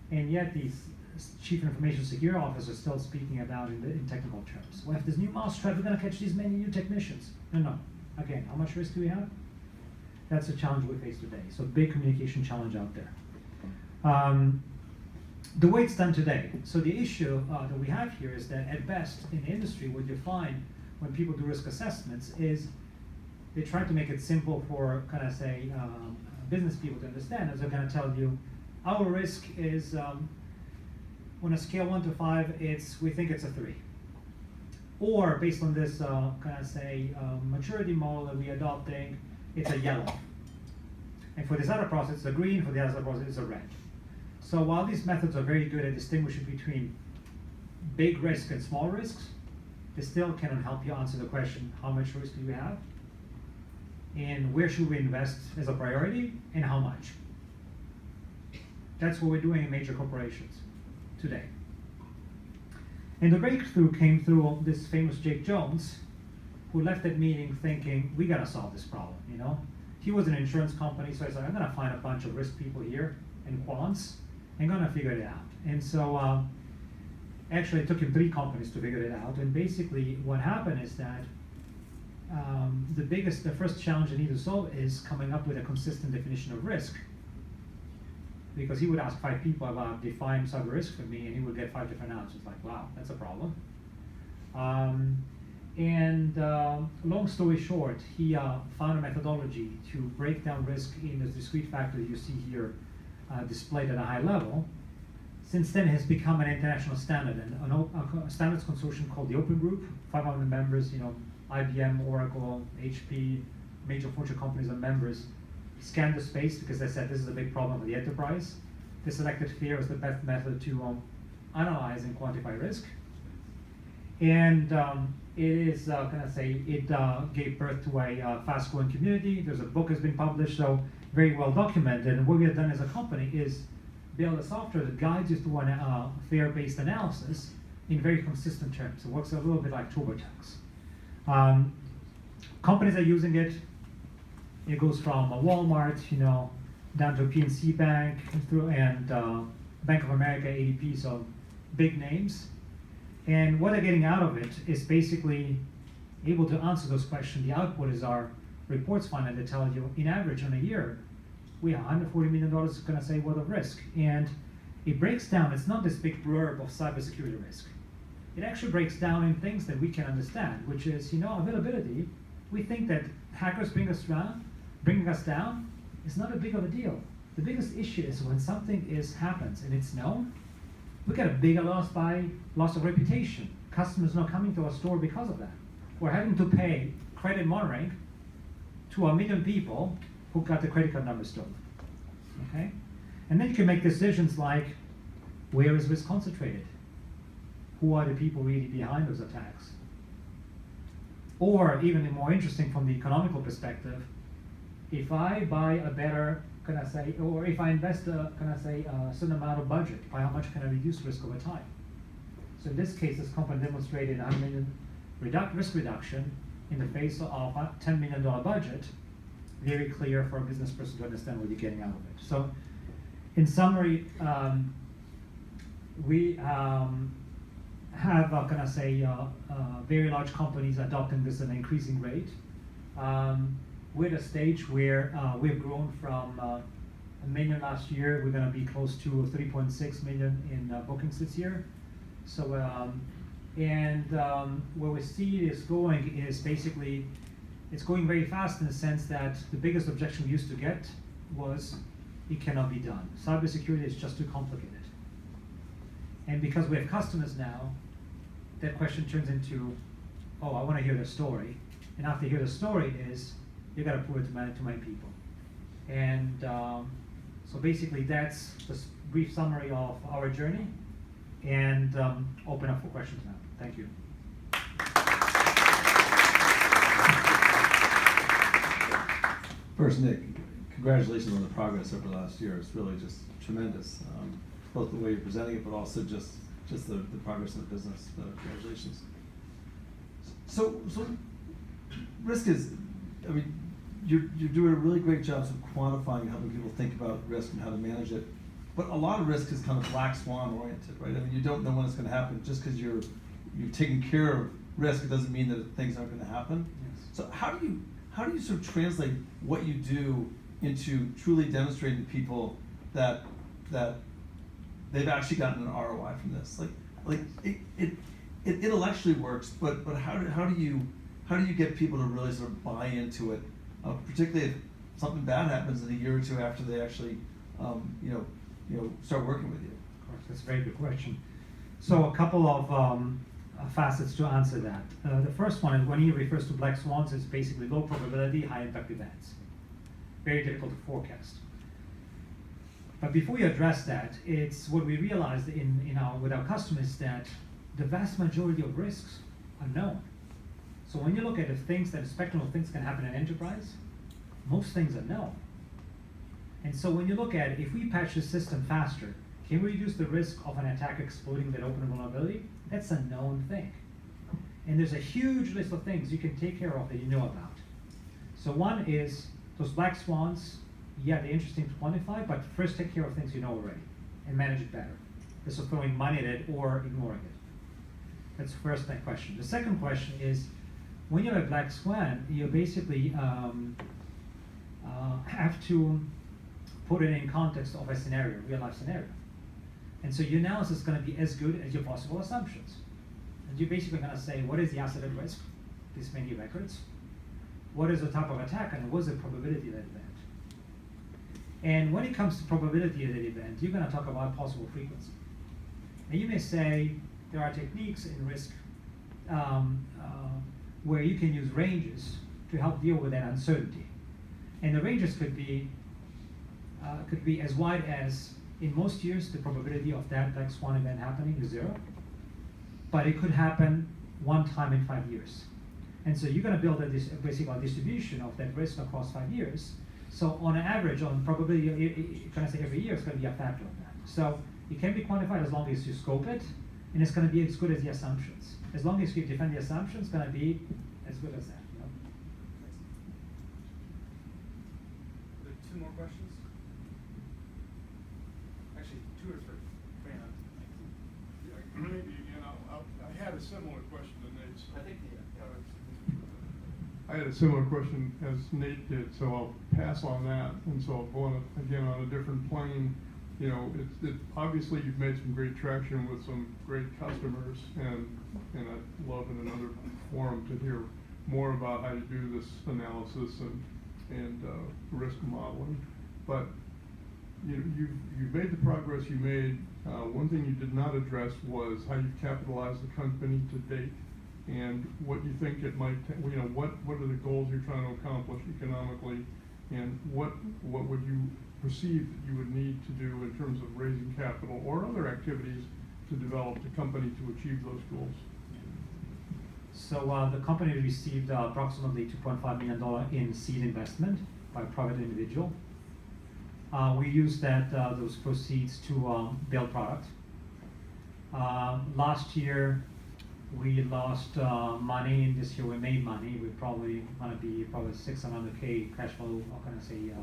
Speaker 16: And yet these chief information security officers are still speaking about in technical terms. Well, if there's new mousetrap, we're going to catch these many new technicians. No. Again, how much risk do we have? That's a challenge we face today. So big communication challenge out there. The way it's done today. So the issue that we have here is that at best in the industry, what you find when people do risk assessments is they try to make it simple for business people to understand. As they're going to tell you, our risk is on a scale 1 to 5, we think it's a 3. Or based on this maturity model that we're adopting, it's a yellow. And for this other process, it's a green. For the other process, it's a red. So while these methods are very good at distinguishing between big risk and small risks, they still cannot help you answer the question, how much risk do we have? And where should we invest as a priority, and how much? That's what we're doing in major corporations today. And the breakthrough came through this famous Jake Jones, who left that meeting thinking, we gotta solve this problem, you know? He was an insurance company, so I said, I'm gonna find a bunch of risk people here and quants, and gonna figure it out. And so actually it took him 3 companies to figure it out. And basically what happened is that the first challenge they need to solve is coming up with a consistent definition of risk. Because he would ask 5 people about define cyber risk for me, and he would get 5 different answers. Like, wow, that's a problem. Long story short, he found a methodology to break down risk in the discrete factor that you see here displayed at a high level. Since then, it has become an international standard, and a standards consortium called the Open Group, 500 members, you know, IBM, Oracle, HP, major Fortune companies are members, scanned the space because they said this is a big problem for the enterprise. They selected FAIR as the best method to analyze and quantify risk. And it is, can I say, it gave birth to a fast-growing community. There's a book has been published, so very well documented. And what we have done as a company is build a software that guides you through a fair-based analysis in very consistent terms. It works a little bit like TurboTax. Companies are using it. It goes from a Walmart, down to a PNC Bank and Bank of America, ADP, so big names. And what they're getting out of it is basically able to answer those questions. The output is our reports fund, and they tell you, in average, on a year, we have $140 million, worth of risk. And it breaks down, it's not this big blurb of cybersecurity risk. It actually breaks down in things that we can understand, which is, availability. We think that hackers bringing us down is not a big of a deal. The biggest issue is when something happens and it's known, we get a bigger loss of reputation. Customers not coming to our store because of that. We're having to pay credit monitoring to 1 million people who got the credit card number stolen. Okay? And then you can make decisions like, where is risk concentrated? Who are the people really behind those attacks? Or even more interesting from the economical perspective, if I buy a better, or if I invest a certain amount of budget, by how much can I reduce risk over time? So in this case, this company demonstrated $100 million risk reduction in the face of a $10 million budget. Very clear for a business person to understand what you're getting out of it. So in summary, we have, very large companies adopting this at an increasing rate. We're at a stage where we've grown from $1 million last year. We're going to be close to 3.6 million in bookings this year. So, where we see this going is basically, it's going very fast in the sense that the biggest objection we used to get was, it cannot be done. Cybersecurity is just too complicated. And because we have customers now, that question turns into, oh, I want to hear the story. And after you hear the story is, you got to prove it to my people. And so basically that's the brief summary of our journey, and open up for questions now. Thank you.
Speaker 14: First, Nick, congratulations on the progress over the last year. It's really just tremendous, both the way you're presenting it, but also just the progress in the business. Congratulations. So risk is, you're doing a really great job of quantifying and helping people think about risk and how to manage it. But a lot of risk is kind of black swan oriented, right? You don't know when it's going to happen. Just because you've taken care of risk, it doesn't mean that things aren't going to happen. Yes. So how do you sort of translate what you do into truly demonstrating to people that they've actually gotten an ROI from this? Like it intellectually works, but how do you get people to really sort of buy into it, particularly if something bad happens in a year or two after they actually start working with you?
Speaker 16: Of course, that's a very good question. So a couple of facets to answer that. The first one is when he refers to black swans, it's basically low probability, high impact events. Very difficult to forecast. But before we address that, it's what we realized with our customers that the vast majority of risks are known. So when you look at the spectrum of things can happen in an enterprise, most things are known. And so when you look at it, if we patch the system faster, can we reduce the risk of an attack exploiting that open vulnerability? That's a known thing. And there's a huge list of things you can take care of that you know about. So one is those black swans, yeah, they're interesting to quantify, but first take care of things you know already and manage it better. This is throwing money at it or ignoring it. That's the first question. The second question is, when you have a black swan, you basically have to put it in context of a scenario, real life scenario. And so your analysis is going to be as good as your possible assumptions. And you're basically going to say, what is the asset at risk? This many records. What is the type of attack, and what's the probability of that event? And when it comes to probability of that event, you're going to talk about possible frequency. And you may say there are techniques in risk where you can use ranges to help deal with that uncertainty. And the ranges could be as wide as, in most years, the probability of that black swan event happening is 0. But it could happen one time in 5 years. And so you're going to build basically a distribution of that risk across 5 years. So on average, on probably, can I say every year, it's going to be a factor of that. So it can be quantified as long as you scope it, and it's going to be as good as the assumptions. As long as you defend the assumptions, it's going to be as good as that. You know?
Speaker 1: There are 2 more questions? Actually, 2 or 3.
Speaker 13: I had a similar question to Nate's.
Speaker 1: I think
Speaker 13: I had a similar question as Nate did, so I'll pass on that, and so I'll go on again on a different plane. You know, obviously you've made some great traction with some great customers, and I'd love in another forum to hear more about how you do this analysis and risk modeling. But you've made the progress you made. One thing you did not address was how you've capitalized the company to date, and what you think it might, what are the goals you're trying to accomplish economically, and what would you perceive that you would need to do in terms of raising capital or other activities to develop the company to achieve those goals?
Speaker 16: So the company received approximately $2.5 million in seed investment by a private individual. We used those proceeds to build product. Last year, we lost money, and this year we made money. We probably want to be $600K cash flow, how can I say,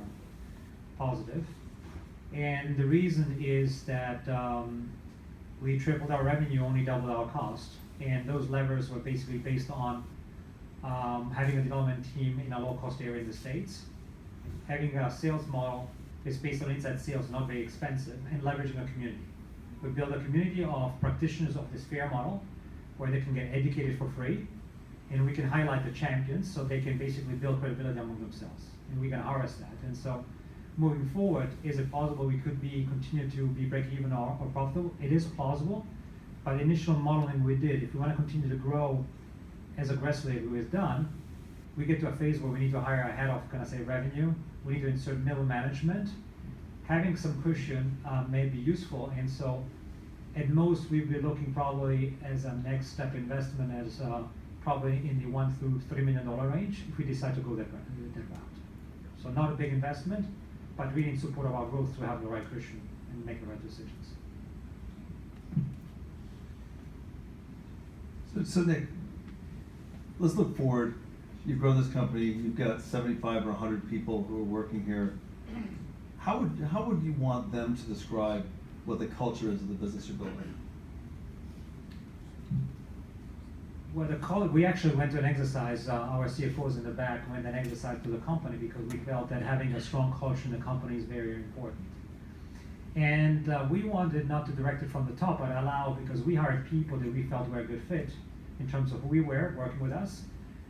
Speaker 16: positive. And the reason is that we tripled our revenue, only doubled our cost. And those levers were basically based on having a development team in a low-cost area in the States, having a sales model that's based on inside sales, not very expensive, and leveraging a community. We built a community of practitioners of this FAIR model, where they can get educated for free, and we can highlight the champions so they can basically build credibility among themselves, and we can harvest that. And so moving forward, is it possible we could continue to be break even or profitable? It is possible, but the initial modeling we did, if we want to continue to grow as aggressively as we've done, we get to a phase where we need to hire a head of, revenue, we need to insert middle management. Having some cushion may be useful, and so at most we'd be looking probably as a next step investment as probably in the $1 to $3 million range if we decide to go that route. So not a big investment, but really in support of our growth to have the right cushion and make the right decisions.
Speaker 17: So Nick, let's look forward. You've grown this company. You've got 75 or 100 people who are working here. How would you want them to describe what the culture is of the business you're building?
Speaker 16: Well, we actually went to an exercise, our CFOs in the back went an exercise to the company because we felt that having a strong culture in the company is very important. And we wanted not to direct it from the top, but allow, because we hired people that we felt were a good fit in terms of who we were working with us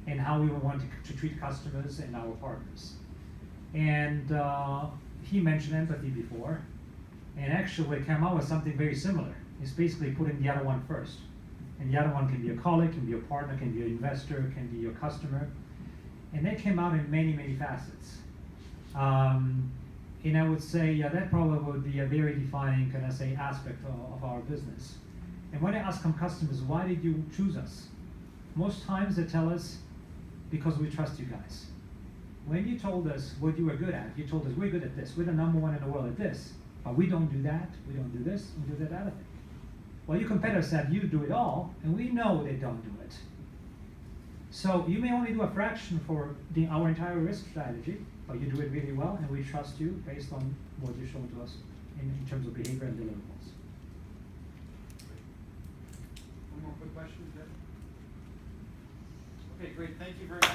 Speaker 16: and how we want to treat customers and our partners. And he mentioned empathy before, and actually it came out with something very similar. It's basically putting the other one first. And the other one can be a colleague, can be a partner, can be an investor, can be your customer. And that came out in many, many facets. And I would say that probably would be a very defining, aspect of our business. And when I ask some customers, why did you choose us? Most times they tell us, because we trust you guys. When you told us what you were good at, you told us we're good at this, we're the #1 in the world at this, but we don't do that, we don't do this, we do that other thing. Well, your competitors said you do it all, and we know they don't do it. So you may only do a fraction for our entire risk strategy, but you do it really well, and we trust you based on what you've shown to us in terms of behavior and deliverables.
Speaker 1: One more quick question, Jeff? Okay, great. Thank you very much.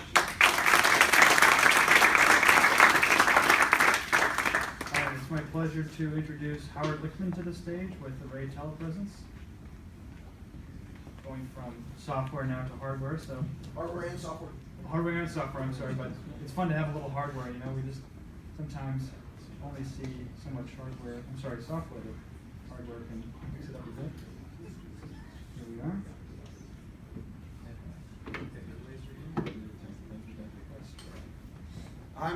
Speaker 1: It's my pleasure to introduce Howard Lichtman to the stage with the Ray Telepresence. Going from software now to hardware, so
Speaker 18: hardware and software.
Speaker 1: Hardware and software, I'm sorry, but it's fun to have a little hardware, we just sometimes only see so much software that hardware can mix it up a bit. Here we are.
Speaker 18: Hi,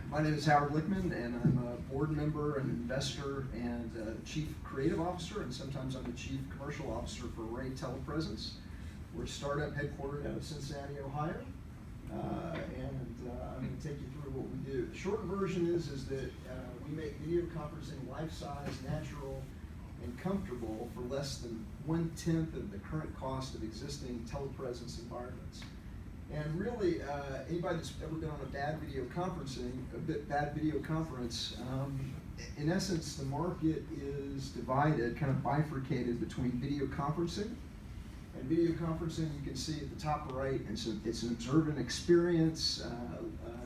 Speaker 18: my name is Howard Lichtman, and I'm a board member, an investor, and chief creative officer, and sometimes I'm the chief commercial officer for Ray Telepresence. We're a startup headquartered out of Cincinnati, Ohio. I'm going to take you through what we do. The short version is that we make video conferencing life-size, natural, and comfortable for less than 1/10 of the current cost of existing telepresence environments. And really, anybody that's ever been on a bad video conference, in essence, the market is divided, kind of bifurcated between video conferencing. And video conferencing, you can see at the top right, it's an observant experience.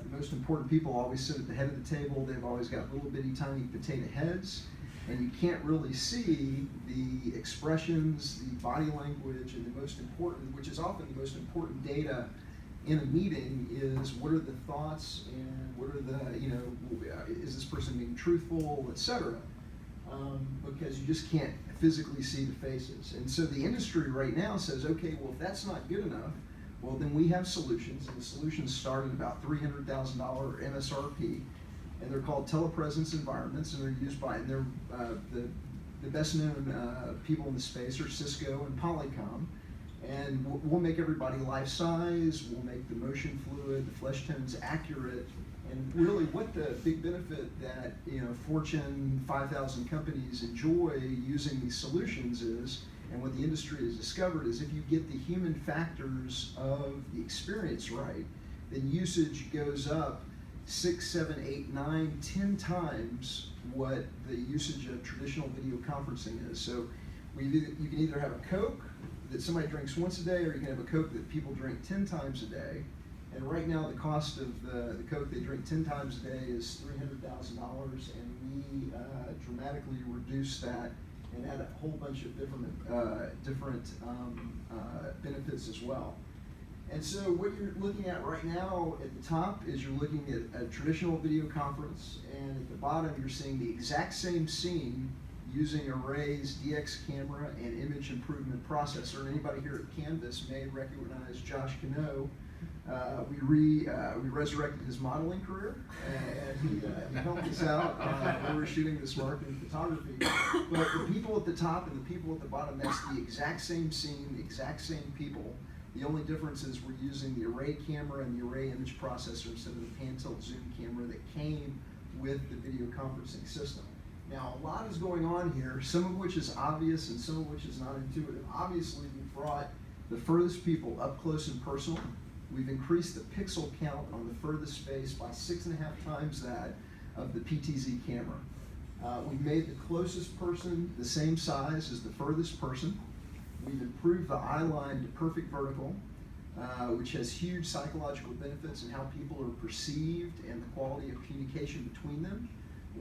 Speaker 18: The most important people always sit at the head of the table. They've always got little bitty tiny potato heads. And you can't really see the expressions, the body language, and the most important, which is often the most important data in a meeting, is what are the thoughts and what are the, is this person being truthful, etc. Because you just can't physically see the faces. And so the industry right now says, okay, well, if that's not good enough, well, then we have solutions, and the solutions start at about $300,000 MSRP, and they're called telepresence environments, and they're used by, the best known people in the space are Cisco and Polycom. And we'll make everybody life-size, we'll make the motion fluid, the flesh tones accurate, and really what the big benefit that Fortune 5,000 companies enjoy using these solutions is, and what the industry has discovered is, if you get the human factors of the experience right, then usage goes up 6, 7, 8, 9, 10 times what the usage of traditional video conferencing is. So you can either have a Coke that somebody drinks once a day, or you can have a Coke that people drink 10 times a day. And right now the cost of the Coke they drink 10 times a day is $300,000, and we dramatically reduce that and add a whole bunch of different benefits as well. And so what you're looking at right now at the top is you're looking at a traditional video conference, and at the bottom you're seeing the exact same scene using Array's DX camera and image improvement processor. Anybody here at Canvas may recognize Josh Cano. We resurrected his modeling career, and he helped us out when we were shooting this marketing photography. But the people at the top and the people at the bottom, that's the exact same scene, the exact same people. The only difference is we're using the Array camera and the Array image processor instead of the pan-tilt zoom camera that came with the video conferencing system. Now, a lot is going on here, some of which is obvious and some of which is not intuitive. Obviously, we've brought the furthest people up close and personal. We've increased the pixel count on the furthest face by 6.5 times that of the PTZ camera. We've made the closest person the same size as the furthest person. We've improved the eye line to perfect vertical, which has huge psychological benefits in how people are perceived and the quality of communication between them.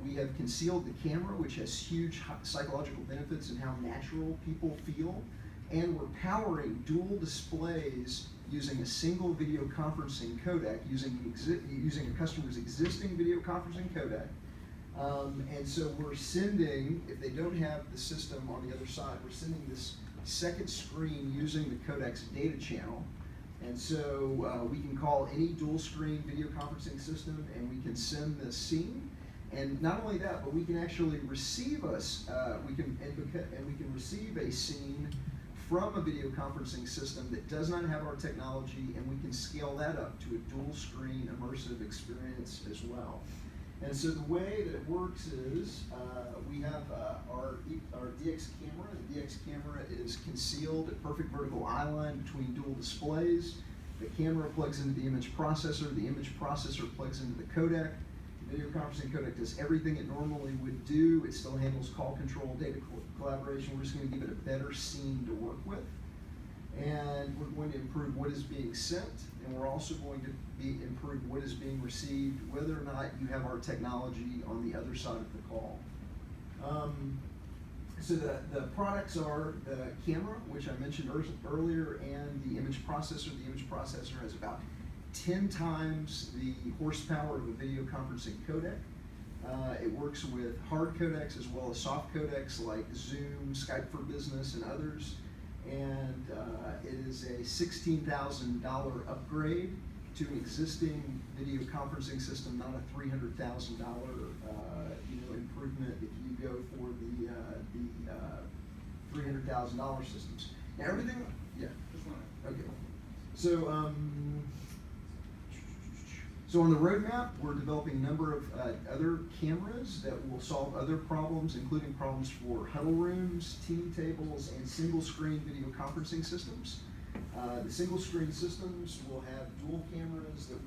Speaker 18: We have concealed the camera, which has huge psychological benefits in how natural people feel. And we're powering dual displays using a single video conferencing codec, using a customer's existing video conferencing codec. And so we're sending, if they don't have the system on the other side, we're sending this second screen using the codec's data channel. And so we can call any dual screen video conferencing system, and we can send the scene. And not only that, but we can actually receive we can receive a scene from a video conferencing system that does not have our technology, and we can scale that up to a dual screen immersive experience as well. And so the way that it works is we have our DX camera. The DX camera is concealed at perfect vertical eye line between dual displays. The camera plugs into the image processor. The image processor plugs into the codec. The video conferencing codec does everything it normally would do. It still handles call control, data collaboration. We're just going to give it a better scene to work with. And we're going to improve what is being sent, and we're also going to improve what is being received, whether or not you have our technology on the other side of the call. So the products are the camera, which I mentioned earlier, and the image processor. The image processor has about 10 times the horsepower of a video conferencing codec. It works with hard codecs as well as soft codecs like Zoom, Skype for Business, and others. And it is a $16,000 upgrade to an existing video conferencing system, not a $300,000 improvement if you go for the $300,000 systems. Now everything Yeah.
Speaker 8: Just one.
Speaker 18: Okay. So, so on the roadmap, we're developing a number of other cameras that will solve other problems, including problems for huddle rooms, team tables, and single screen video conferencing systems. The single screen systems will have dual cameras that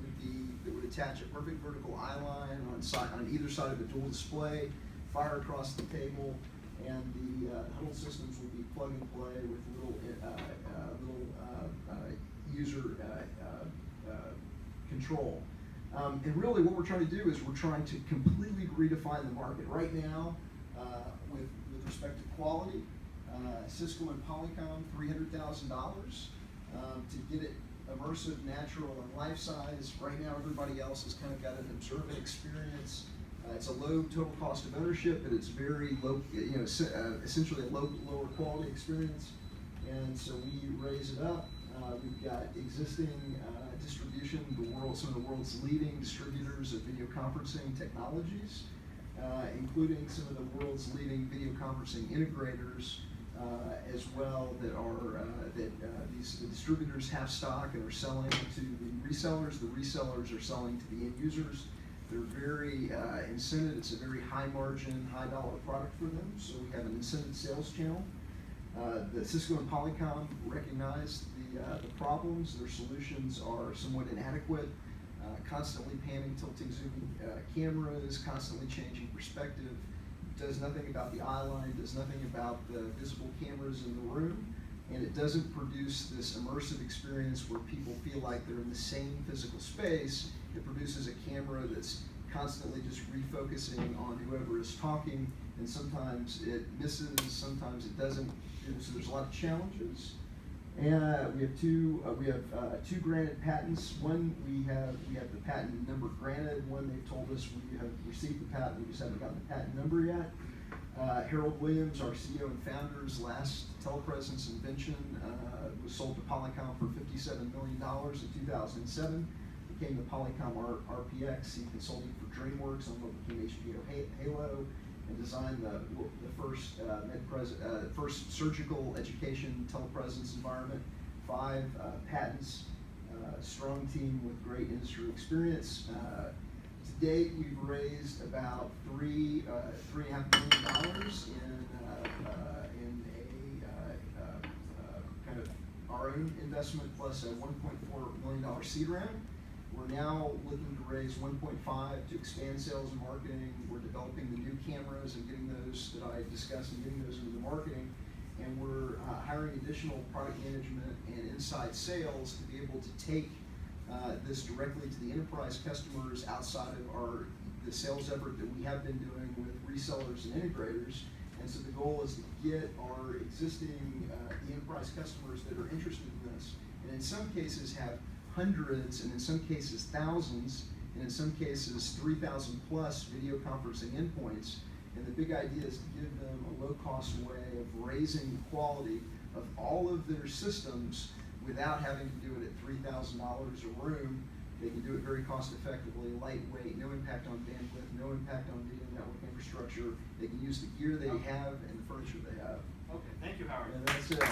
Speaker 18: would attach a perfect vertical eye line on either side of a dual display, fire across the table, and the huddle systems will be plug and play with little user control. And really what we're trying to do is we're trying to completely redefine the market. Right now, with respect to quality, Cisco and Polycom, $300,000 to get it immersive, natural, and life size. Right now, everybody else has kind of got an observant experience. It's a low total cost of ownership, but it's very low, essentially a lower quality experience. And so we raise it up. We've got existing distribution, some of the world's leading distributors of video conferencing technologies, including some of the world's leading video conferencing integrators as well that are the distributors have stock and are selling to the resellers. The resellers are selling to the end users. They're very incented. It's a very high margin, high dollar product for them. So we have an incented sales channel. The Cisco and Polycom recognize the problems. Their solutions are somewhat inadequate, constantly panning, tilting, zooming cameras, constantly changing perspective, does nothing about the eye line, does nothing about the visible cameras in the room, and it doesn't produce this immersive experience where people feel like they're in the same physical space. It produces a camera that's constantly just refocusing on whoever is talking, and sometimes it misses, sometimes it doesn't. So there's a lot of challenges. And we have two granted patents. One, we have the patent number granted. One, they've told us we have received the patent, we just haven't gotten the patent number yet. Harold Williams, our CEO and founder's last telepresence invention, was sold to Polycom for $57 million in 2007. Became the Polycom RPX. He consulted for DreamWorks on what became HBO Halo, and designed the first surgical education telepresence environment. 5 patents, strong team with great industry experience. To date, we've raised about $3.5 million in kind of our own investment plus a $1.4 million seed round. We're now looking to raise 1.5 to expand sales and marketing. We're developing the new cameras and getting those that I discussed and getting those into the marketing. And we're hiring additional product management and inside sales to be able to take this directly to the enterprise customers outside of the sales effort that we have been doing with resellers and integrators. And so the goal is to get our existing the enterprise customers that are interested in this, and in some cases have hundreds, and in some cases thousands, and in some cases 3,000 plus video conferencing endpoints. And the big idea is to give them a low-cost way of raising the quality of all of their systems without having to do it at $3,000 a room. They can do it very cost-effectively, lightweight, no impact on bandwidth, no impact on video network infrastructure. They can use the gear they have and the furniture they have.
Speaker 1: Okay, thank you, Howard.
Speaker 18: And that's it.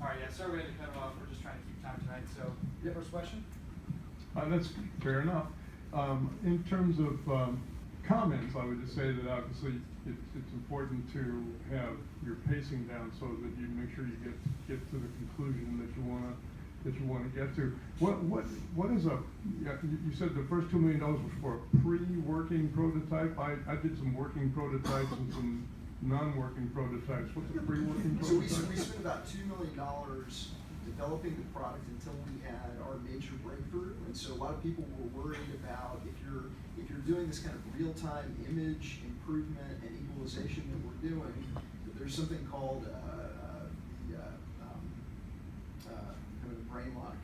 Speaker 1: All right, yeah, sorry we had to cut it off. We're just trying to keep time tonight. So, first question?
Speaker 13: That's fair enough. In terms of comments, I would just say that obviously it's important to have your pacing down so that you make sure you get to the conclusion that you want to get to. What is you said the first $2 million was for a pre-working prototype. I did some working prototypes and some non-working prototypes. What's a pre-working prototype?
Speaker 18: So we spent about $2 million developing the product until we had our major breakthrough. And so a lot of people were worried about if you're doing this kind of real-time image improvement and equalization that we're doing, that there's something called kind of a brain lock.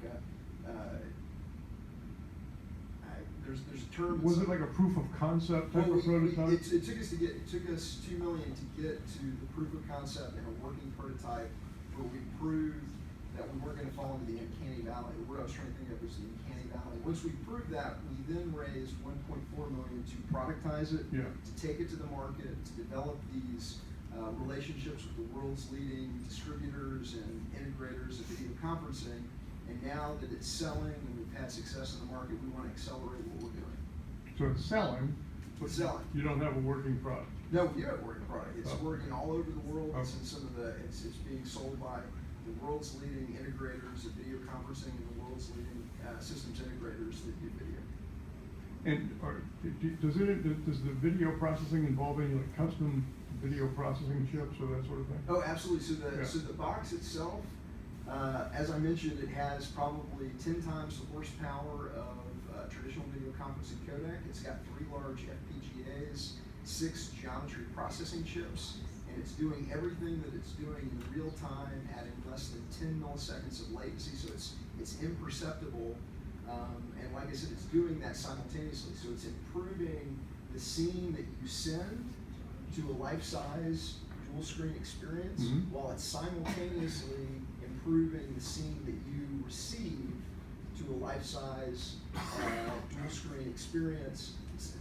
Speaker 18: There's a term.
Speaker 13: Was it like a proof of concept type of prototype?
Speaker 18: It took us $2 million to get to the proof of concept and a working prototype where we proved that we weren't gonna fall into the uncanny valley. The word I was trying to think of was the uncanny valley. Once we proved that, we then raised 1.4 million to productize it, to take it to the market, to develop these relationships with the world's leading distributors and integrators of video conferencing. And now that it's selling and we've had success in the market, we want to accelerate what we're doing.
Speaker 13: So it's selling, but
Speaker 18: Selling.
Speaker 13: you don't have a working product.
Speaker 18: No, we do have a working product. It's
Speaker 13: Oh.
Speaker 18: working all over the world. It's
Speaker 13: Okay.
Speaker 18: in some of the, it's being sold by the world's leading integrators of video conferencing and the world's leading systems integrators that do video.
Speaker 13: And does the video processing involve any like custom video processing chips or that sort of thing?
Speaker 18: Oh, absolutely. So
Speaker 13: Yeah.
Speaker 18: the box itself, as I mentioned, it has probably 10 times the horsepower of traditional video conferencing codec. It's got 3 large FPGAs, 6 geometry processing chips, and it's doing everything that it's doing in real time at less than 10 milliseconds of latency. So it's imperceptible. And like I said, it's doing that simultaneously. So it's improving the scene that you send to a life-size dual screen experience, while it's simultaneously improving the scene that you receive to a life-size dual screen experience.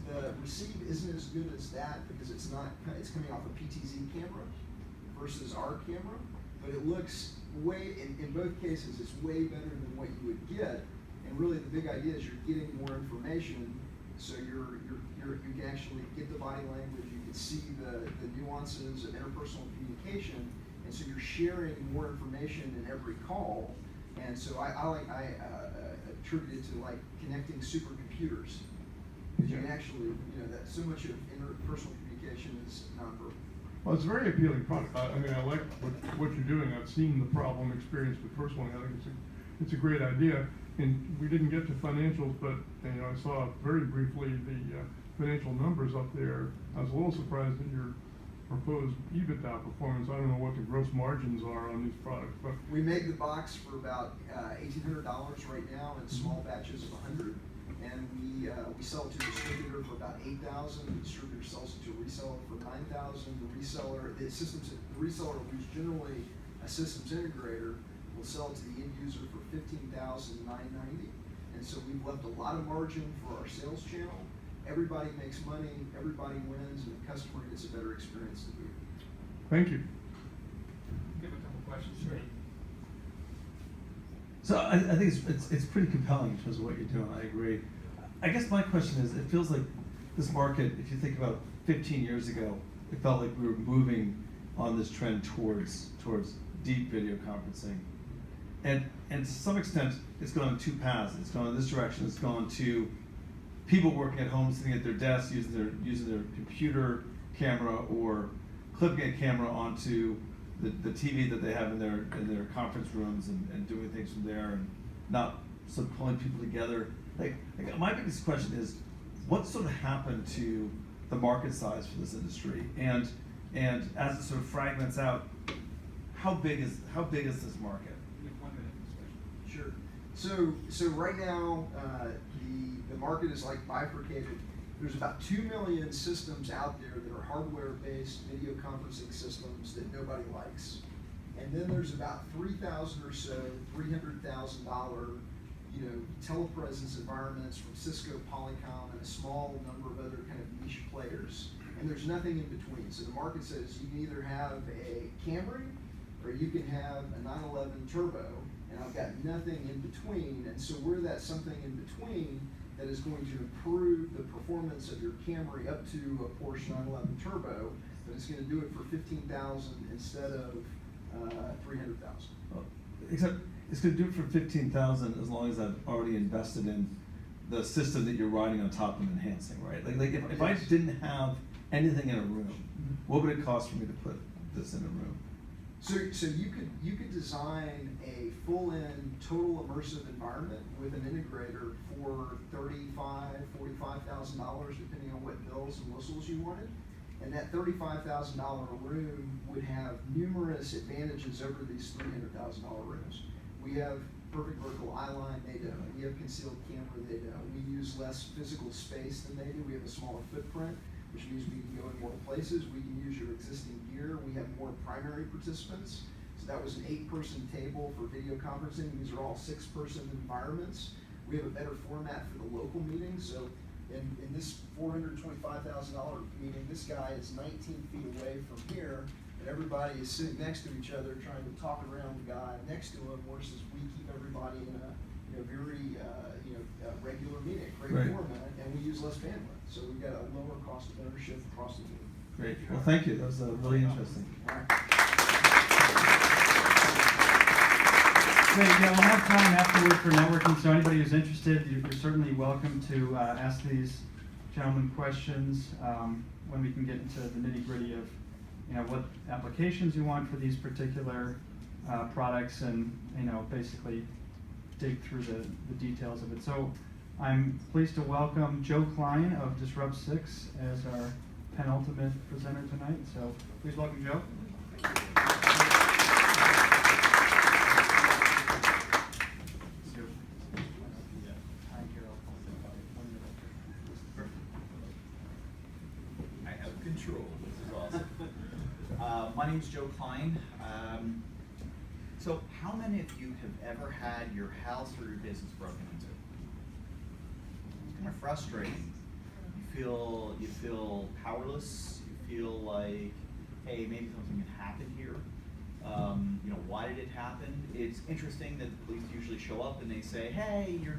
Speaker 18: The receive isn't as good as that because it's coming off a PTZ camera versus our camera, but it looks way, in both cases, it's way better than what you would get. And really the big idea is you're getting more information, so you can actually get the body language, you can see the nuances of interpersonal communication, and so you're sharing more information in every call. And so I attribute it to like connecting supercomputers, because you can actually, that so much of interpersonal communication is nonverbal.
Speaker 13: Well, it's a very appealing product. I mean, I like what you're doing. I've seen the problem, experienced it personally. I think it's a great idea. And we didn't get to financials, but I saw very briefly the financial numbers up there. I was a little surprised at your proposed EBITDA performance. I don't know what the gross margins are on these products, but
Speaker 18: we make the box for about $1,800 right now in small batches of 100, and we sell it to a distributor for about $8,000. The distributor sells it to a reseller for $9,000. The reseller, who's generally a systems integrator, will sell it to the end user for $15,990. And so we've left a lot of margin for our sales channel. Everybody makes money, everybody wins, and the customer gets a better experience to boot.
Speaker 13: Thank you.
Speaker 15: Give a couple questions. Sure.
Speaker 17: So I think it's pretty compelling in terms of what you're doing. I agree. I guess my question is, it feels like this market, if you think about 15 years ago, it felt like we were moving on this trend towards deep video conferencing. And to some extent, it's gone in 2 paths. It's gone in this direction. It's gone to people working at home, sitting at their desks, using their computer camera or clipping a camera onto the TV that they have in their conference rooms and doing things from there, and not sort of pulling people together. Like my biggest question is, what sort of happened to the market size for this industry? And as it sort of fragments out, how big is this market?
Speaker 18: Sure. So right now, the market is like bifurcated. There's about 2 million systems out there that are hardware-based video conferencing systems that nobody likes. And then there's about 3,000 or so, $300,000, telepresence environments from Cisco, Polycom, and a small number of other kind of niche players. And there's nothing in between. So the market says you can either have a Camry or you can have a 911 Turbo, and I've got nothing in between. And so we're that something in between that is going to improve the performance of your Camry up to a Porsche 911 Turbo, but it's going to do it for $15,000 instead of $300,000.
Speaker 17: Well, except it's going to do it for $15,000 as long as I've already invested in the system that you're riding on top of enhancing, right? Like if I didn't have anything in a room, what would it cost for me to put this in a room?
Speaker 18: So you could design a full-in, total immersive environment with an integrator for $35,000, $45,000, depending on what bells and whistles you wanted. And that $35,000 room would have numerous advantages over these $300,000 rooms. We have perfect vertical eye line, they don't. We have concealed camera, they don't. We use less physical space than they do. We have a smaller footprint, which means we can go in more places. We can use your existing gear. We have more primary participants. So that was an 8-person table for video conferencing. These are all 6-person environments. We have a better format for the local meetings. So in this $425,000 meeting, this guy is 19 feet away from here, and everybody is sitting next to each other trying to talk around the guy next to him, versus we keep everybody in a very regular meeting, great
Speaker 17: Right.
Speaker 18: format, and we use less bandwidth. So we've got a lower cost of ownership across the board.
Speaker 17: Great. Well, thank you. That was really interesting.
Speaker 1: Great, yeah, we'll have time afterward for networking, so anybody who's interested, you're certainly welcome to ask these gentlemen questions when we can get into the nitty-gritty of what applications you want for these particular products, and basically dig through the details of it. So I'm pleased to welcome Joe Klein of Disrupt 6 as our penultimate presenter tonight. So please welcome Joe.
Speaker 19: I have control. This is awesome. My name's Joe Klein. So how many of you have ever had your house or your business broken into? It's kind of frustrating. You feel powerless. You feel like, hey, maybe something can happen here. Why did it happen? It's interesting that the police usually show up and they say, hey, you're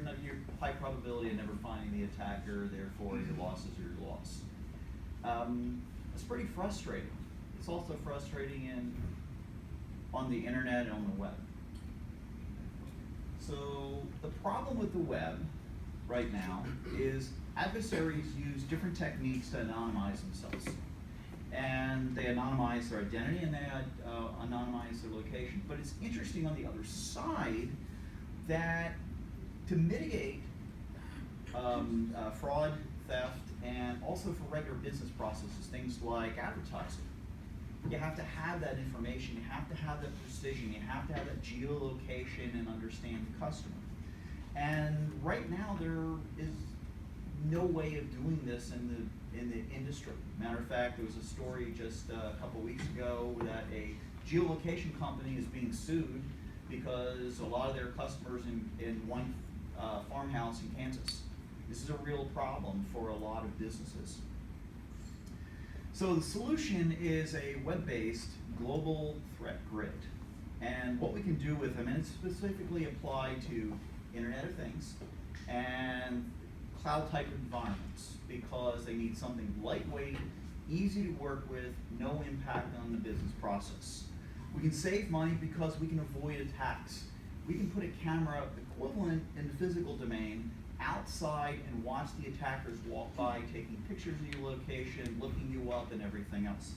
Speaker 19: high probability of never finding the attacker, therefore your loss is your loss. It's pretty frustrating. It's also frustrating on the internet and on the web. So the problem with the web right now is adversaries use different techniques to anonymize themselves. And they anonymize their identity and they anonymize their location. But it's interesting on the other side that to mitigate fraud, theft, and also for regular business processes, things like advertising, you have to have that information, you have to have that precision, you have to have that geolocation and understand the customer. And right now there is no way of doing this in the industry. Matter of fact, there was a story just a couple weeks ago that a geolocation company is being sued because a lot of their customers in one farmhouse in Kansas. This is a real problem for a lot of businesses. So the solution is a web-based global threat grid. And what we can do with them, and it's specifically applied to Internet of Things and cloud type environments, because they need something lightweight, easy to work with, no impact on the business process. We can save money because we can avoid attacks. We can put a camera equivalent in the physical domain outside and watch the attackers walk by, taking pictures of your location, looking you up, and everything else.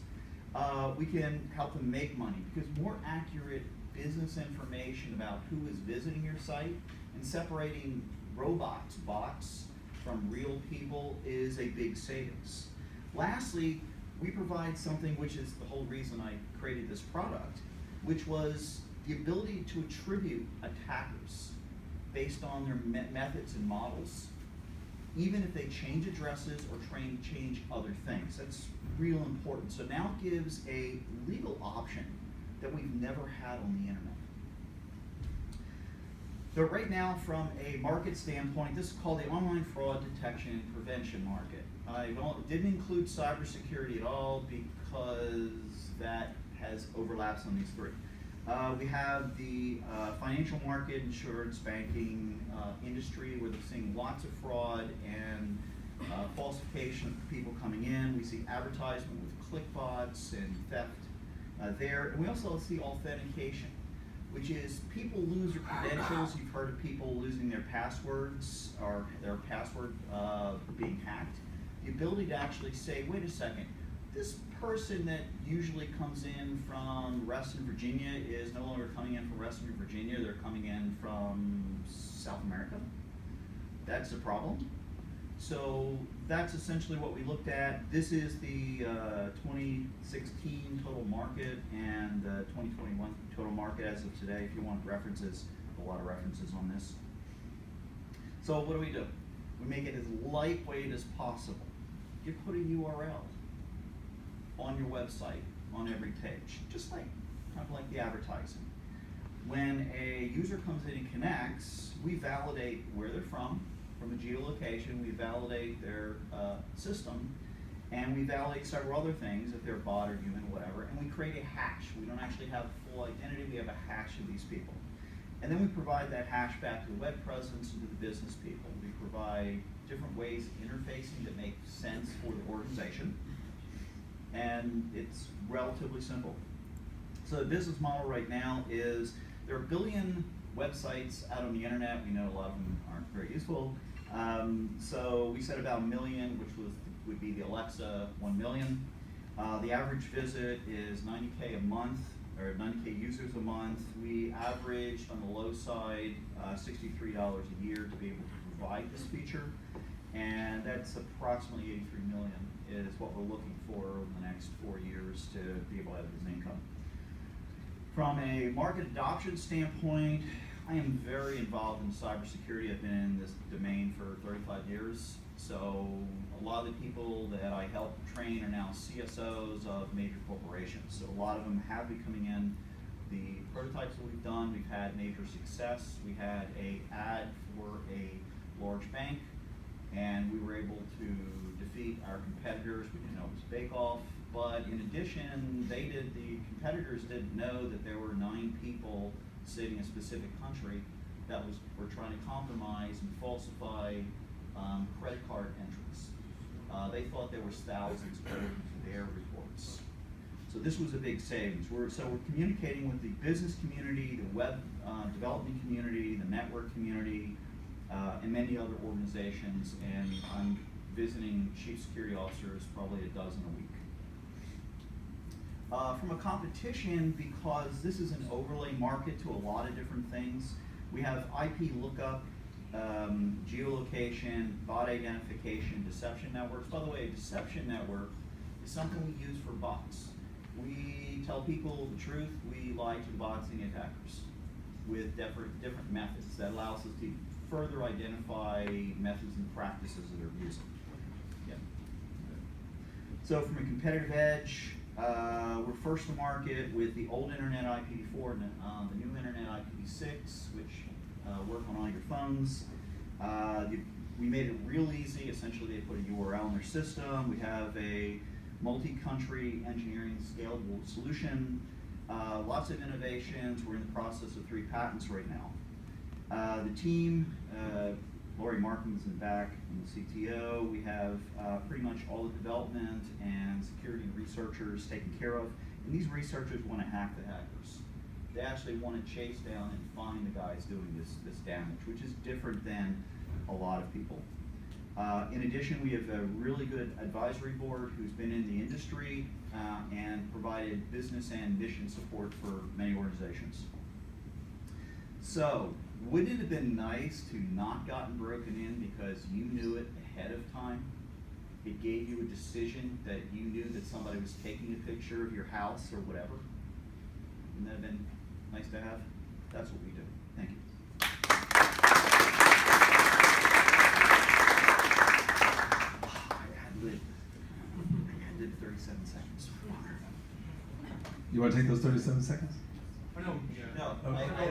Speaker 19: We can help them make money because more accurate business information about who is visiting your site and separating robots, bots, from real people is a big savings. Lastly, we provide something which is the whole reason I created this product, which was the ability to attribute attackers based on their methods and models, even if they change addresses or change other things. That's real important. So now it gives a legal option that we've never had on the internet. So right now, from a market standpoint, this is called the online fraud detection and prevention market. I didn't include cybersecurity at all because that has overlaps on these three. We have the financial market, insurance, banking industry, where they're seeing lots of fraud and falsification of people coming in. We see advertisement with clickbots and theft there. And we also see authentication, which is people lose their credentials. You've heard of people losing their passwords or their password being hacked. The ability to actually say, wait a second, this person that usually comes in from Reston, Virginia is no longer coming in from Reston, Virginia. They're coming in from South America. That's a problem. So that's essentially what we looked at. This is the 2016 total market and 2021 total market as of today. If you want references, a lot of references on this. So what do? We make it as lightweight as possible. You put a URL on your website on every page, just like kind of like the advertising. When a user comes in and connects, we validate where they're from a geolocation, we validate their system, and we validate several other things, if they're bot or human, whatever, and we create a hash. We don't actually have a full identity, we have a hash of these people. And then we provide that hash back to the web presence and to the business people. We provide different ways of interfacing that make sense for the organization, and it's relatively simple. So the business model right now is there are 1 billion websites out on the internet. We know a lot of them aren't very useful. So we set about 1 million, which would be the Alexa 1 million. The average visit is 90K a month, or 90K users a month. We averaged on the low side $63 a year to be able to provide this feature. And that's approximately 83 million is what we're looking for over the next 4 years to be able to have as income. From a market adoption standpoint, I am very involved in cybersecurity. I've been in this domain for 35 years. So a lot of the people that I help train are now CSOs of major corporations. So a lot of them have been coming in. The prototypes that we've done, we've had major success. We had an ad for a large bank, and we were able to defeat our competitors. We didn't know it was a bake-off. But in addition, the competitors didn't know that there were 9 people sitting in a specific country that were trying to compromise and falsify credit card entries. They thought there was thousands according to their reports. So this was a big savings. We're communicating with the business community, the web development community, the network community, and many other organizations, and I'm visiting chief security officers, probably a dozen a week. From a competition, because this is an overlay market to a lot of different things, we have IP lookup, geolocation, bot identification, deception networks. By the way, a deception network is something we use for bots. We tell people the truth, we lie to the bots and the attackers with different methods that allows us to further identify methods and practices that they're using. Yeah. So from a competitive edge, we're first to market with the old internet IPv4 and the new internet IPv6, which work on all your phones. We made it real easy. Essentially, they put a URL in their system. We have a multi-country engineering scalable solution. Lots of innovations. We're in the process of 3 patents right now. The team, Lori Markman's in the back, and the CTO. We have pretty much all the development and security researchers taken care of. And these researchers want to hack the hackers. They actually want to chase down and find the guys doing this damage, which is different than a lot of people. In addition, we have a really good advisory board who's been in the industry and provided business and mission support for many organizations. So, wouldn't it have been nice to not gotten broken in because you knew it ahead of time? It gave you a decision that you knew that somebody was taking a picture of your house or whatever. Wouldn't that have been nice to have? That's what we do. Thank you. I did 37 seconds.
Speaker 17: You want to take those 37 seconds?
Speaker 19: No,
Speaker 17: Okay.
Speaker 19: I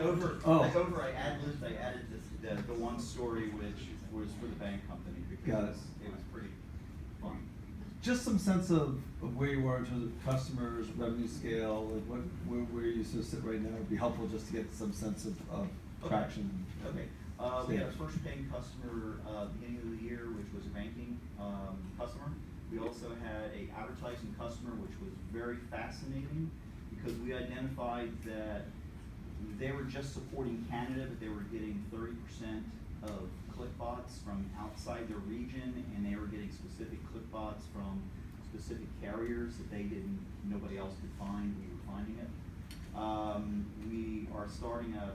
Speaker 19: added the one story which was for the bank company because it was pretty fun.
Speaker 17: Just some sense of where you are in terms of customers, revenue scale, like where you sort of sit right now would be helpful just to get some sense of traction.
Speaker 19: Okay. We had a first paying customer beginning of the year, which was a banking customer. We also had an advertising customer, which was very fascinating because we identified that they were just supporting Canada, but they were getting 30% of clickbots from outside their region, and they were getting specific clickbots from specific carriers that nobody else could find. We were finding it. We are starting a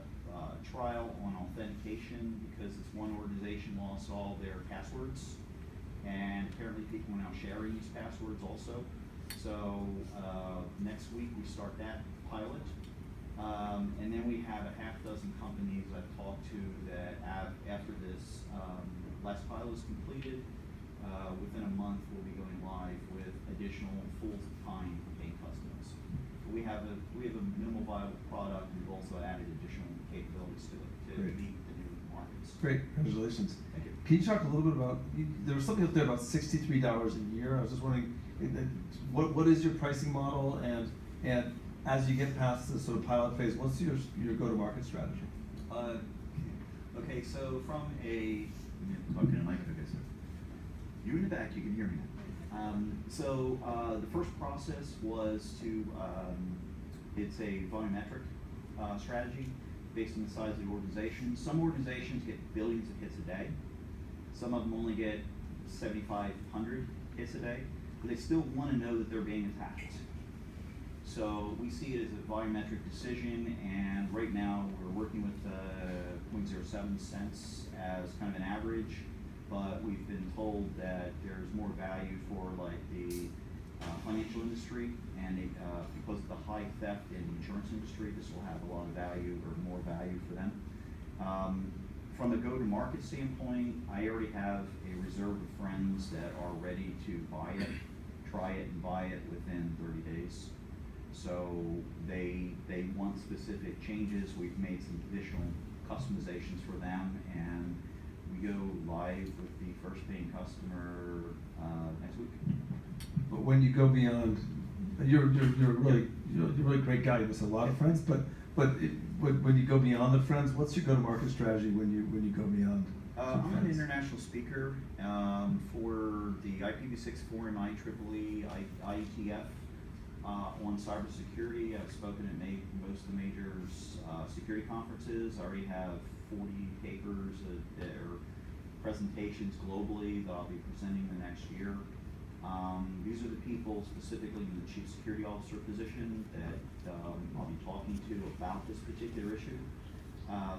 Speaker 19: trial on authentication because this one organization lost all their passwords, and apparently people are now sharing these passwords also. So next week we start that pilot. And then we have a half dozen companies I've talked to that after this last pilot is completed, within a month we'll be going live with additional full-time paying customers. We have a minimal viable product, and we've also added additional capabilities to it to
Speaker 17: Great.
Speaker 19: meet the new markets.
Speaker 17: Great, congratulations.
Speaker 19: Thank you.
Speaker 17: Can you talk a little bit about, there was something up there about $63 a year. I was just wondering, what is your pricing model, and as you get past this sort of pilot phase, what's your go-to-market strategy?
Speaker 19: Okay, so from a, talking to Mike, okay, so you in the back, you can hear me now. The first process was to, it's a volumetric strategy based on the size of the organization. Some organizations get billions of hits a day. Some of them only get 7,500 hits a day, but they still want to know that they're being attacked. So we see it as a volumetric decision, and right now we're working with 0.07 cents as kind of an average, but we've been told that there's more value for like the financial industry, and because of the high theft in the insurance industry, this will have a lot of value, or more value for them. From a go-to-market standpoint, I already have a reserve of friends that are ready to buy it, try it, and buy it within 30 days. So they want specific changes. We've made some additional customizations for them, and we go live with the first paying customer next week.
Speaker 17: But when you go beyond, you're a really great guy. You have a lot of friends, but when you go beyond the friends, what's your go-to-market strategy when you go beyond?
Speaker 19: I'm an international speaker for the IPv6 Forum, IEEE, IETF on cybersecurity. I've spoken at most of the major security conferences. I already have 40 papers that are presentations globally that I'll be presenting the next year. These are the people specifically in the Chief Security Officer position that I'll be talking to about this particular issue.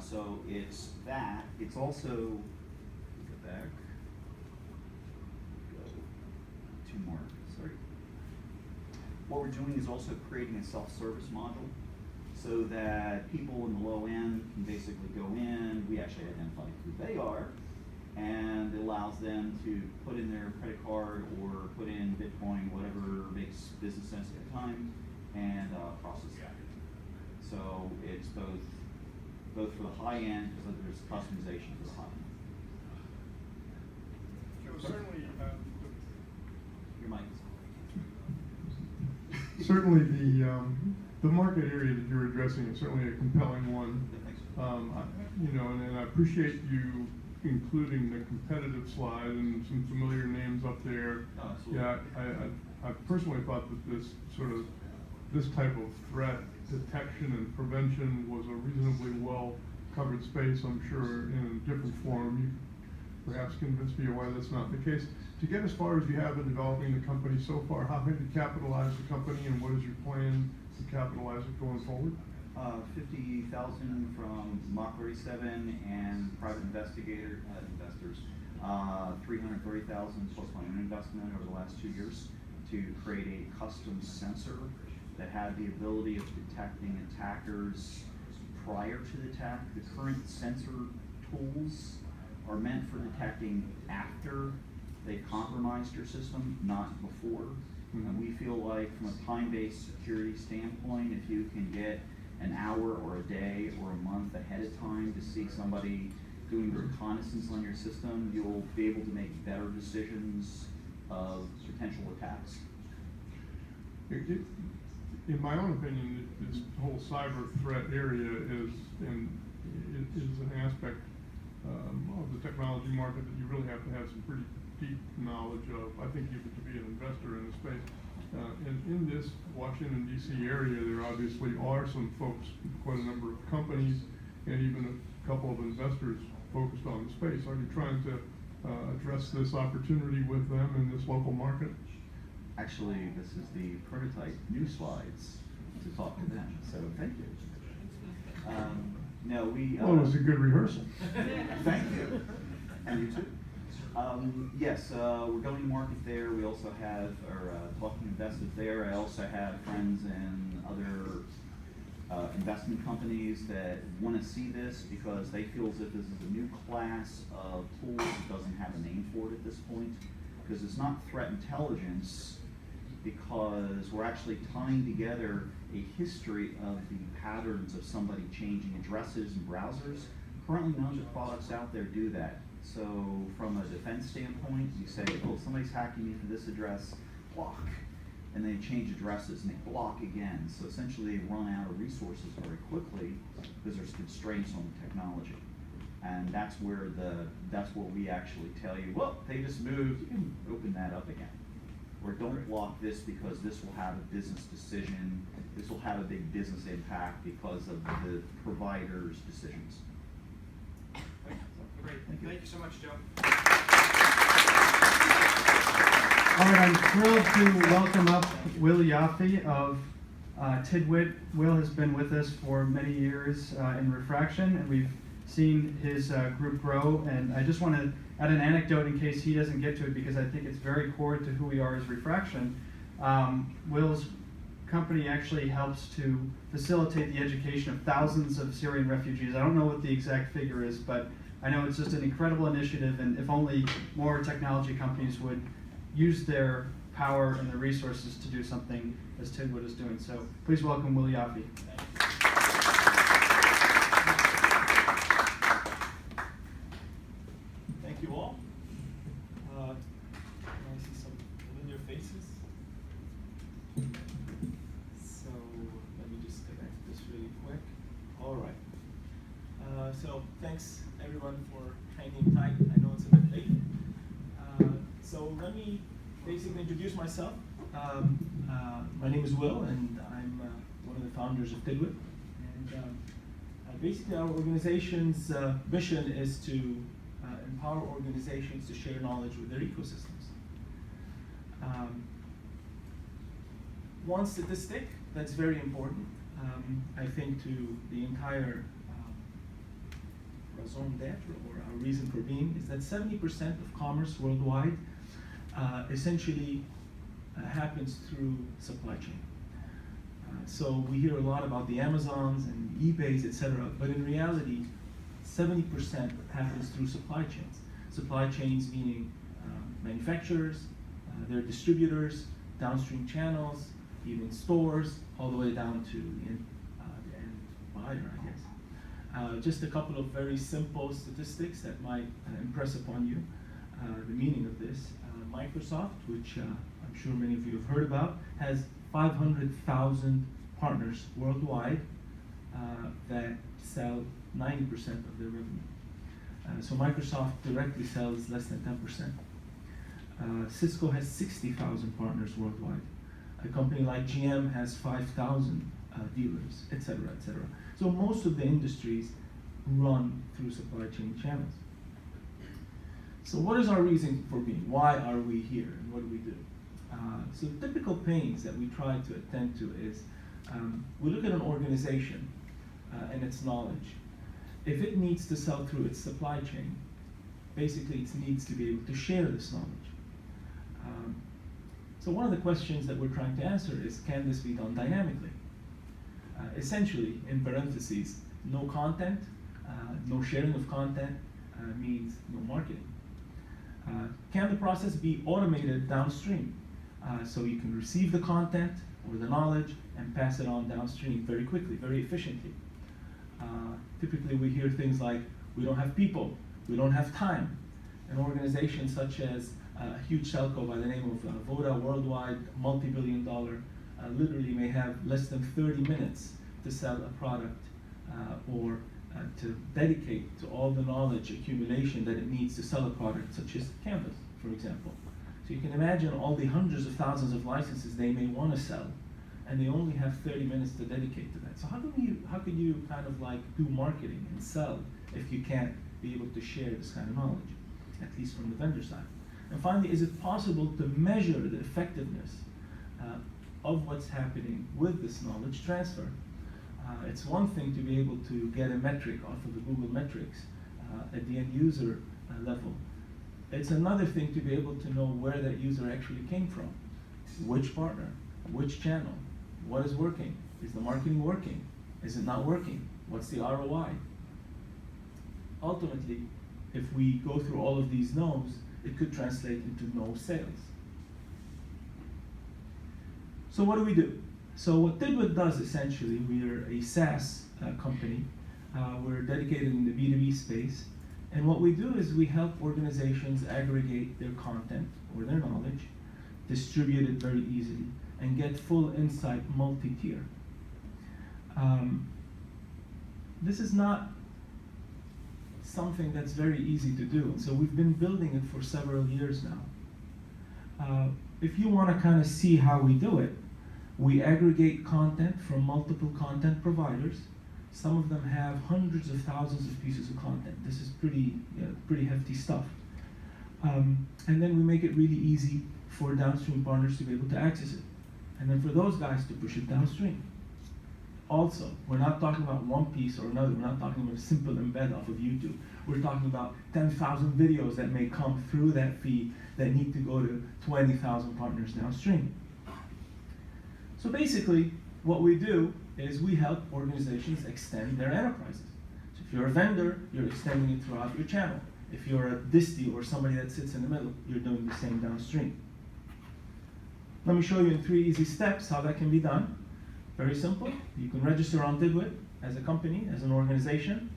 Speaker 19: So it's that. It's also, go back, go two more, sorry. What we're doing is also creating a self-service module so that people in the low end can basically go in, we actually identify who they are, and it allows them to put in their credit card or put in Bitcoin, whatever makes business sense at the time, and process that. So it's both for the high end, because there's customization for the high end.
Speaker 13: So certainly,
Speaker 19: Your mic is
Speaker 13: certainly the market area that you're addressing is certainly a compelling one. And I appreciate you including the competitive slide and some familiar names up there. Yeah, I personally thought that this type of threat detection and prevention was a reasonably well covered space. I'm sure in a different forum you perhaps convince me why that's not the case. To get as far as you have in developing the company so far, how have you capitalized the company, and what is your plan to capitalize it going forward?
Speaker 19: 50,000 from Mach 37 and private investors, 330,000 plus my own investment over the last 2 years to create a custom sensor that had the ability of detecting attackers prior to the attack. The current sensor tools are meant for detecting after they've compromised your system, not before. And we feel like from a time-based security standpoint, if you can get an hour or a day or a month ahead of time to see somebody doing reconnaissance on your system, you'll be able to make better decisions of potential attacks.
Speaker 13: In my own opinion, this whole cyber threat area is an aspect of the technology market that you really have to have some pretty deep knowledge of. I think even to be an investor in the space. And in this Washington, D.C. area, there obviously are some folks, quite a number of companies, and even a couple of investors focused on the space. Are you trying to address this opportunity with them in this local market?
Speaker 19: Actually, this is the prototype new slides to talk to them, so thank you. No, we...
Speaker 13: Well, it was a good rehearsal.
Speaker 19: Thank you. And you too. Yes, we're going to market there. We also have talking investors there. I also have friends in other investment companies that want to see this because they feel as if this is a new class of tools that doesn't have a name for it at this point. Because it's not threat intelligence, because we're actually tying together a history of the patterns of somebody changing addresses and browsers. Currently, none of the products out there do that. So from a defense standpoint, you say, oh, somebody's hacking me for this address, block. And they change addresses and they block again. So essentially they run out of resources very quickly because there's constraints on the technology. And that's where we actually tell you, well, they just moved, you can open that up again. Or don't block this because this will have a business decision, this will have a big business impact because of the provider's decisions.
Speaker 20: Great. Thank you so much, Joe.
Speaker 1: All right, I'm thrilled to welcome up Will Yaffe of TidWit. Will has been with us for many years in refraction, and we've seen his group grow. And I just want to add an anecdote in case he doesn't get to it, because I think it's very core to who we are as refraction. Will's company actually helps to facilitate the education of thousands of Syrian refugees. I don't know what the exact figure is, but I know it's just an incredible initiative, and if only more technology companies would use their power and their resources to do something as TidWit is doing. So please welcome Will Yaffe.
Speaker 21: Thank you all. I see some familiar faces. So let me just connect this really quick. All right. So thanks everyone for hanging tight. I know it's a bit late. So let me basically introduce myself. My name is Will, and I'm one of the founders of TidWit. And basically our organization's mission is to empower organizations to share knowledge with their ecosystems. One statistic that's very important, I think, to the entire raison d'etre, or our reason for being, is that 70% of commerce worldwide essentially happens through supply chain. So we hear a lot about the Amazons and eBays, etc., but in reality, 70% happens through supply chains. Supply chains meaning manufacturers, their distributors, downstream channels, even stores, all the way down to the end buyer, I guess. Just a couple of very simple statistics that might impress upon you the meaning of this. Microsoft, which I'm sure many of you have heard about, has 500,000 partners worldwide that sell 90% of their revenue. So Microsoft directly sells less than 10%. Cisco has 60,000 partners worldwide. A company like GM has 5,000 dealers, etc., etc. So most of the industries run through supply chain channels. So what is our reason for being? Why are we here, and what do we do? So typical pains that we try to attend to is, we look at an organization and its knowledge. If it needs to sell through its supply chain, basically it needs to be able to share this knowledge. So one of the questions that we're trying to answer is, can this be done dynamically? Essentially, in parentheses, no content, no sharing of content means no marketing. Can the process be automated downstream? So you can receive the content or the knowledge and pass it on downstream very quickly, very efficiently. Typically we hear things like, we don't have people, we don't have time. An organization such as a huge telco by the name of Voda Worldwide, multi-billion dollar, literally may have less than 30 minutes to sell a product or to dedicate to all the knowledge accumulation that it needs to sell a product such as Canvas, for example. So you can imagine all the hundreds of thousands of licenses they may want to sell, and they only have 30 minutes to dedicate to that. So how can you kind of like do marketing and sell if you can't be able to share this kind of knowledge, at least from the vendor side? And finally, is it possible to measure the effectiveness of what's happening with this knowledge transfer? It's one thing to be able to get a metric off of the Google metrics at the end user level. It's another thing to be able to know where that user actually came from, which partner, which channel, what is working, is the marketing working, is it not working, what's the ROI? Ultimately, if we go through all of these no's, it could translate into no sales. So what do we do? So what TidWit does essentially, we are a SaaS company. We're dedicated in the B2B space. And what we do is we help organizations aggregate their content or their knowledge, distribute it very easily, and get full insight multi-tier. This is not something that's very easy to do. So we've been building it for several years now. If you want to kind of see how we do it, we aggregate content from multiple content providers. Some of them have hundreds of thousands of pieces of content. This is pretty hefty stuff. And then we make it really easy for downstream partners to be able to access it. And then for those guys to push it downstream. Also, we're not talking about one piece or another. We're not talking about a simple embed off of YouTube. We're talking about 10,000 videos that may come through that feed that need to go to 20,000 partners downstream. So basically, what we do is we help organizations extend their enterprises. So if you're a vendor, you're extending it throughout your channel. If you're a distie or somebody that sits in the middle, you're doing the same downstream. Let me show you in 3 easy steps how that can be done. Very simple. You can register on TidWit as a company, as an organization.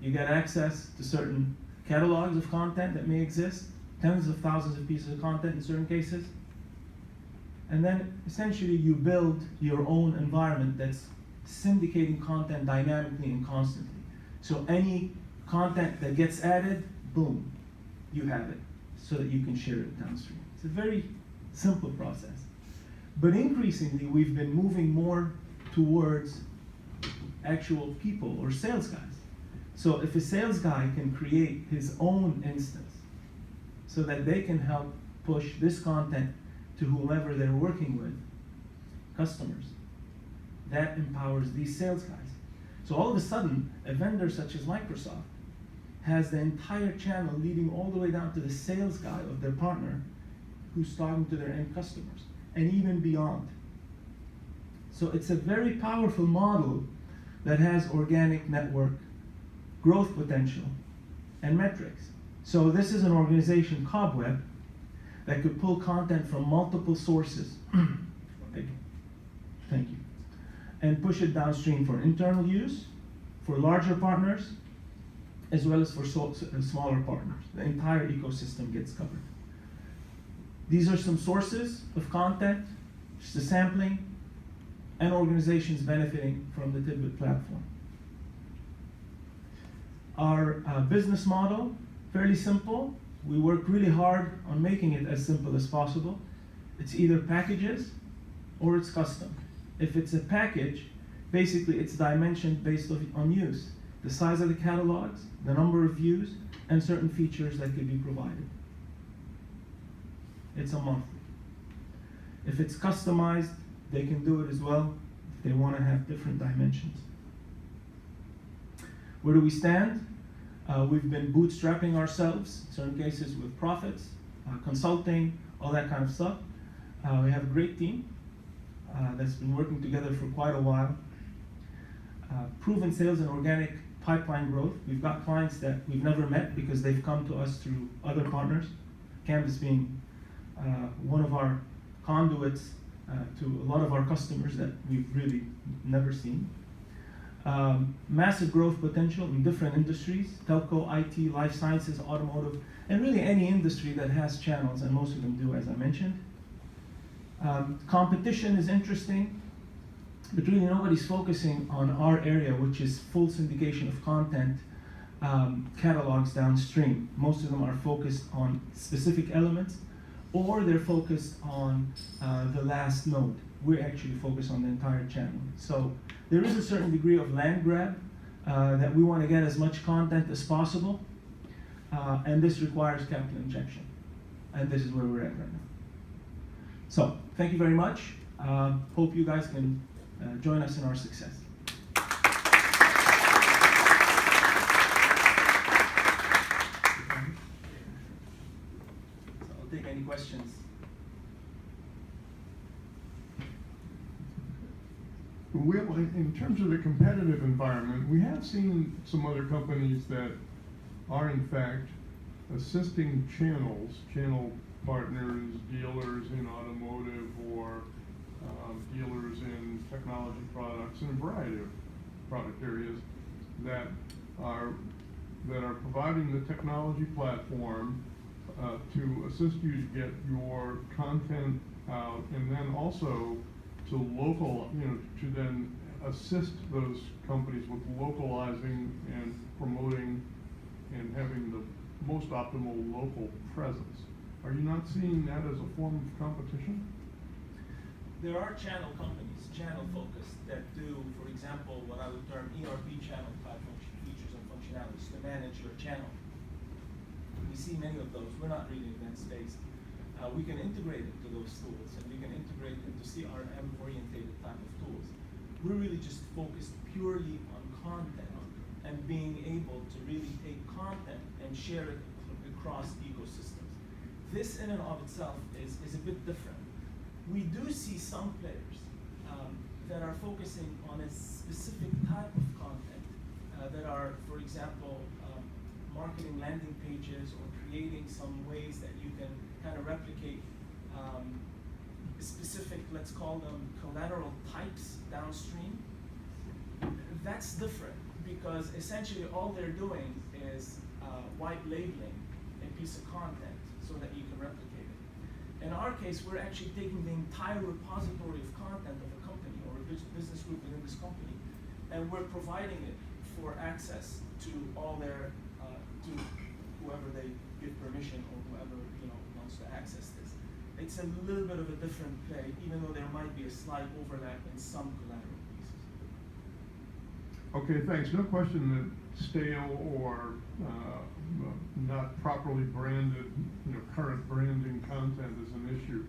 Speaker 21: You get access to certain catalogs of content that may exist, tens of thousands of pieces of content in certain cases. And then essentially you build your own environment that's syndicating content dynamically and constantly. So any content that gets added, boom, you have it so that you can share it downstream. It's a very simple process. But increasingly, we've been moving more towards actual people or sales guys. So if a sales guy can create his own instance so that they can help push this content to whomever they're working with, customers, that empowers these sales guys. So all of a sudden, a vendor such as Microsoft has the entire channel leading all the way down to the sales guy of their partner who's talking to their end customers, and even beyond. So it's a very powerful model that has organic network growth potential and metrics. So this is an organization, Cobweb, that could pull content from multiple sources, thank you, and push it downstream for internal use, for larger partners, as well as for smaller partners. The entire ecosystem gets covered. These are some sources of content, just a sampling, and organizations benefiting from the TidWit platform. Our business model, fairly simple. We work really hard on making it as simple as possible. It's either packages or it's custom. If it's a package, basically it's dimensioned based on use. The size of the catalogs, the number of views, and certain features that could be provided. It's a monthly. If it's customized, they can do it as well if they want to have different dimensions. Where do we stand? We've been bootstrapping ourselves, in certain cases with profits, consulting, all that kind of stuff. We have a great team that's been working together for quite a while. Proven sales and organic pipeline growth. We've got clients that we've never met because they've come to us through other partners, Canvas being one of our conduits to a lot of our customers that we've really never seen. Massive growth potential in different industries, telco, IT, life sciences, automotive, and really any industry that has channels, and most of them do, as I mentioned. Competition is interesting, but really nobody's focusing on our area, which is full syndication of content catalogs downstream. Most of them are focused on specific elements, or they're focused on the last node. We're actually focused on the entire channel. So there is a certain degree of land grab that we want to get as much content as possible, and this requires capital injection. And this is where we're at right now. So thank you very much. Hope you guys can join us in our success. So I'll take any questions.
Speaker 13: Well, in terms of the competitive environment, we have seen some other companies that are in fact assisting channels, channel partners, dealers in automotive or dealers in technology products in a variety of product areas that are providing the technology platform to assist you to get your content out, and then also to to then assist those companies with localizing and promoting and having the most optimal local presence. Are you not seeing that as a form of competition?
Speaker 21: There are channel companies, channel focused, that do, for example, what I would term ERP channel type features and functionalities to manage your channel. We see many of those. We're not really in that space. We can integrate into those tools, and we can integrate into CRM orientated type of tools. We're really just focused purely on content and being able to really take content and share it across ecosystems. This in and of itself is a bit different. We do see some players that are focusing on a specific type of content that are, for example, marketing landing pages or creating some ways that you can kind of replicate specific, let's call them collateral types downstream. That's different because essentially all they're doing is white labeling a piece of content so that you can replicate it. In our case, we're actually taking the entire repository of content of a company or a business group within this company, and we're providing it for access to all their, to whoever they give permission or whoever wants to access this. It's a little bit of a different play, even though there might be a slight overlap in some collateral pieces.
Speaker 13: Okay, thanks. No question that stale or not properly branded, current branding content is an issue.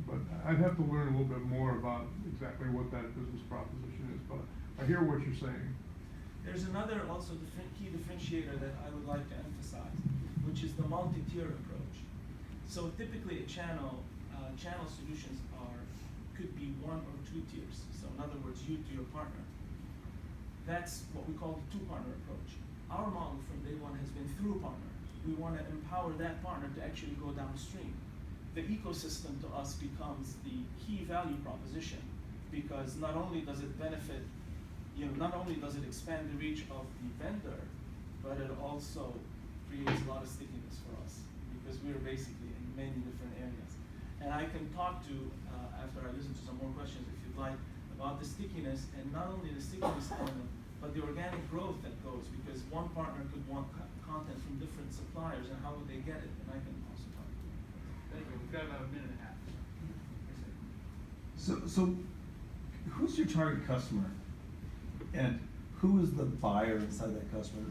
Speaker 13: But I'd have to learn a little bit more about exactly what that business proposition is. But I hear what you're saying.
Speaker 21: There's another also key differentiator that I would like to emphasize, which is the multi-tier approach. So typically a channel solutions could be 1 or 2 tiers. So in other words, you to your partner. That's what we call the 2-partner approach. Our model from day one has been through partner. We want to empower that partner to actually go downstream. The ecosystem to us becomes the key value proposition because not only does it benefit, not only does it expand the reach of the vendor, but it also creates a lot of stickiness for us because we're basically in many different areas. And I can talk to, after I listen to some more questions if you'd like, about the stickiness, and not only the stickiness element, but the organic growth that goes, because one partner could want content from different suppliers, and how would they get it? And I can also talk to you.
Speaker 1: Thank you. We've got about a minute and a half.
Speaker 17: So who's your target customer? And who is the buyer inside that customer?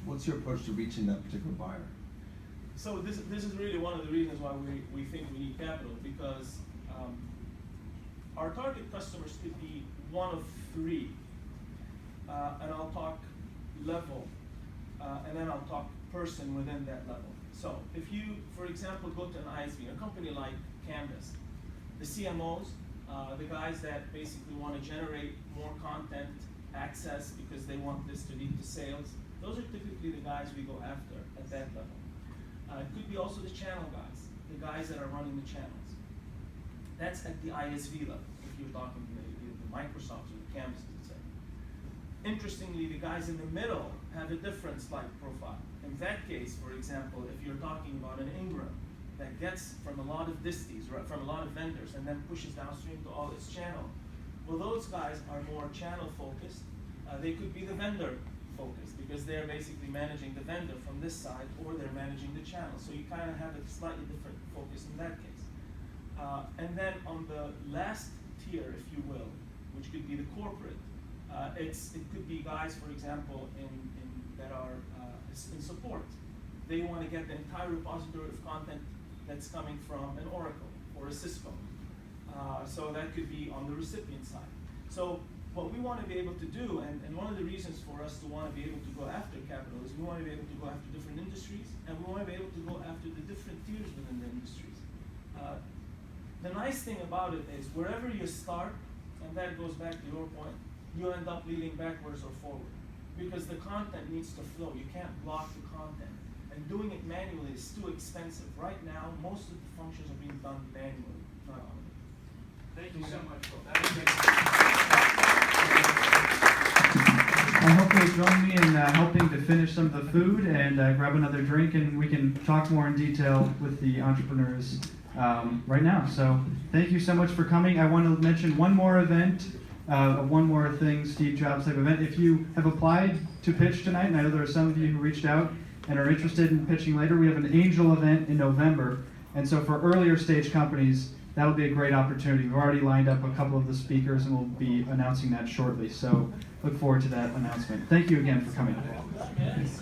Speaker 17: What's your approach to reaching that particular buyer?
Speaker 21: So this is really one of the reasons why we think we need capital, because our target customers could be one of 3. And I'll talk level, and then I'll talk person within that level. So if you, for example, go to an ISV, a company like Canvas, the CMOs, the guys that basically want to generate more content access because they want this to lead to sales, those are typically the guys we go after at that level. It could be also the channel guys, the guys that are running the channels. That's at the ISV level, if you're talking to the Microsoft or the Canvas, let's say. Interestingly, the guys in the middle have a different slide profile. In that case, for example, if you're talking about an Ingram that gets from a lot of disties, right, from a lot of vendors, and then pushes downstream to all its channel, well, those guys are more channel focused. They could be the vendor focused because they're basically managing the vendor from this side, or they're managing the channel. So you kind of have a slightly different focus in that case. And then on the last tier, if you will, which could be the corporate, it could be guys, for example, that are in support. They want to get the entire repository of content that's coming from an Oracle or a Cisco. So that could be on the recipient side. So what we want to be able to do, and one of the reasons for us to want to be able to go after capital is we want to be able to go after different industries, and we want to be able to go after the different tiers within the industries. The nice thing about it is wherever you start, and that goes back to your point, you end up leading backwards or forward because the content needs to flow. You can't block the content. And doing it manually is too expensive. Right now, most of the functions are being done manually, not automated.
Speaker 1: Thank you so much, Will. That was great. I hope you'll join me in helping to finish some of the food and grab another drink, and we can talk more in detail with the entrepreneurs right now. So thank you so much for coming. I want to mention one more event, one more thing, Steve Jobs type event. If you have applied to pitch tonight, and I know there are some of you who reached out and are interested in pitching later, we have an angel event in November. And so for earlier stage companies, that'll be a great opportunity. We've already lined up a couple of the speakers, and we'll be announcing that shortly. So look forward to that announcement. Thank you again for coming.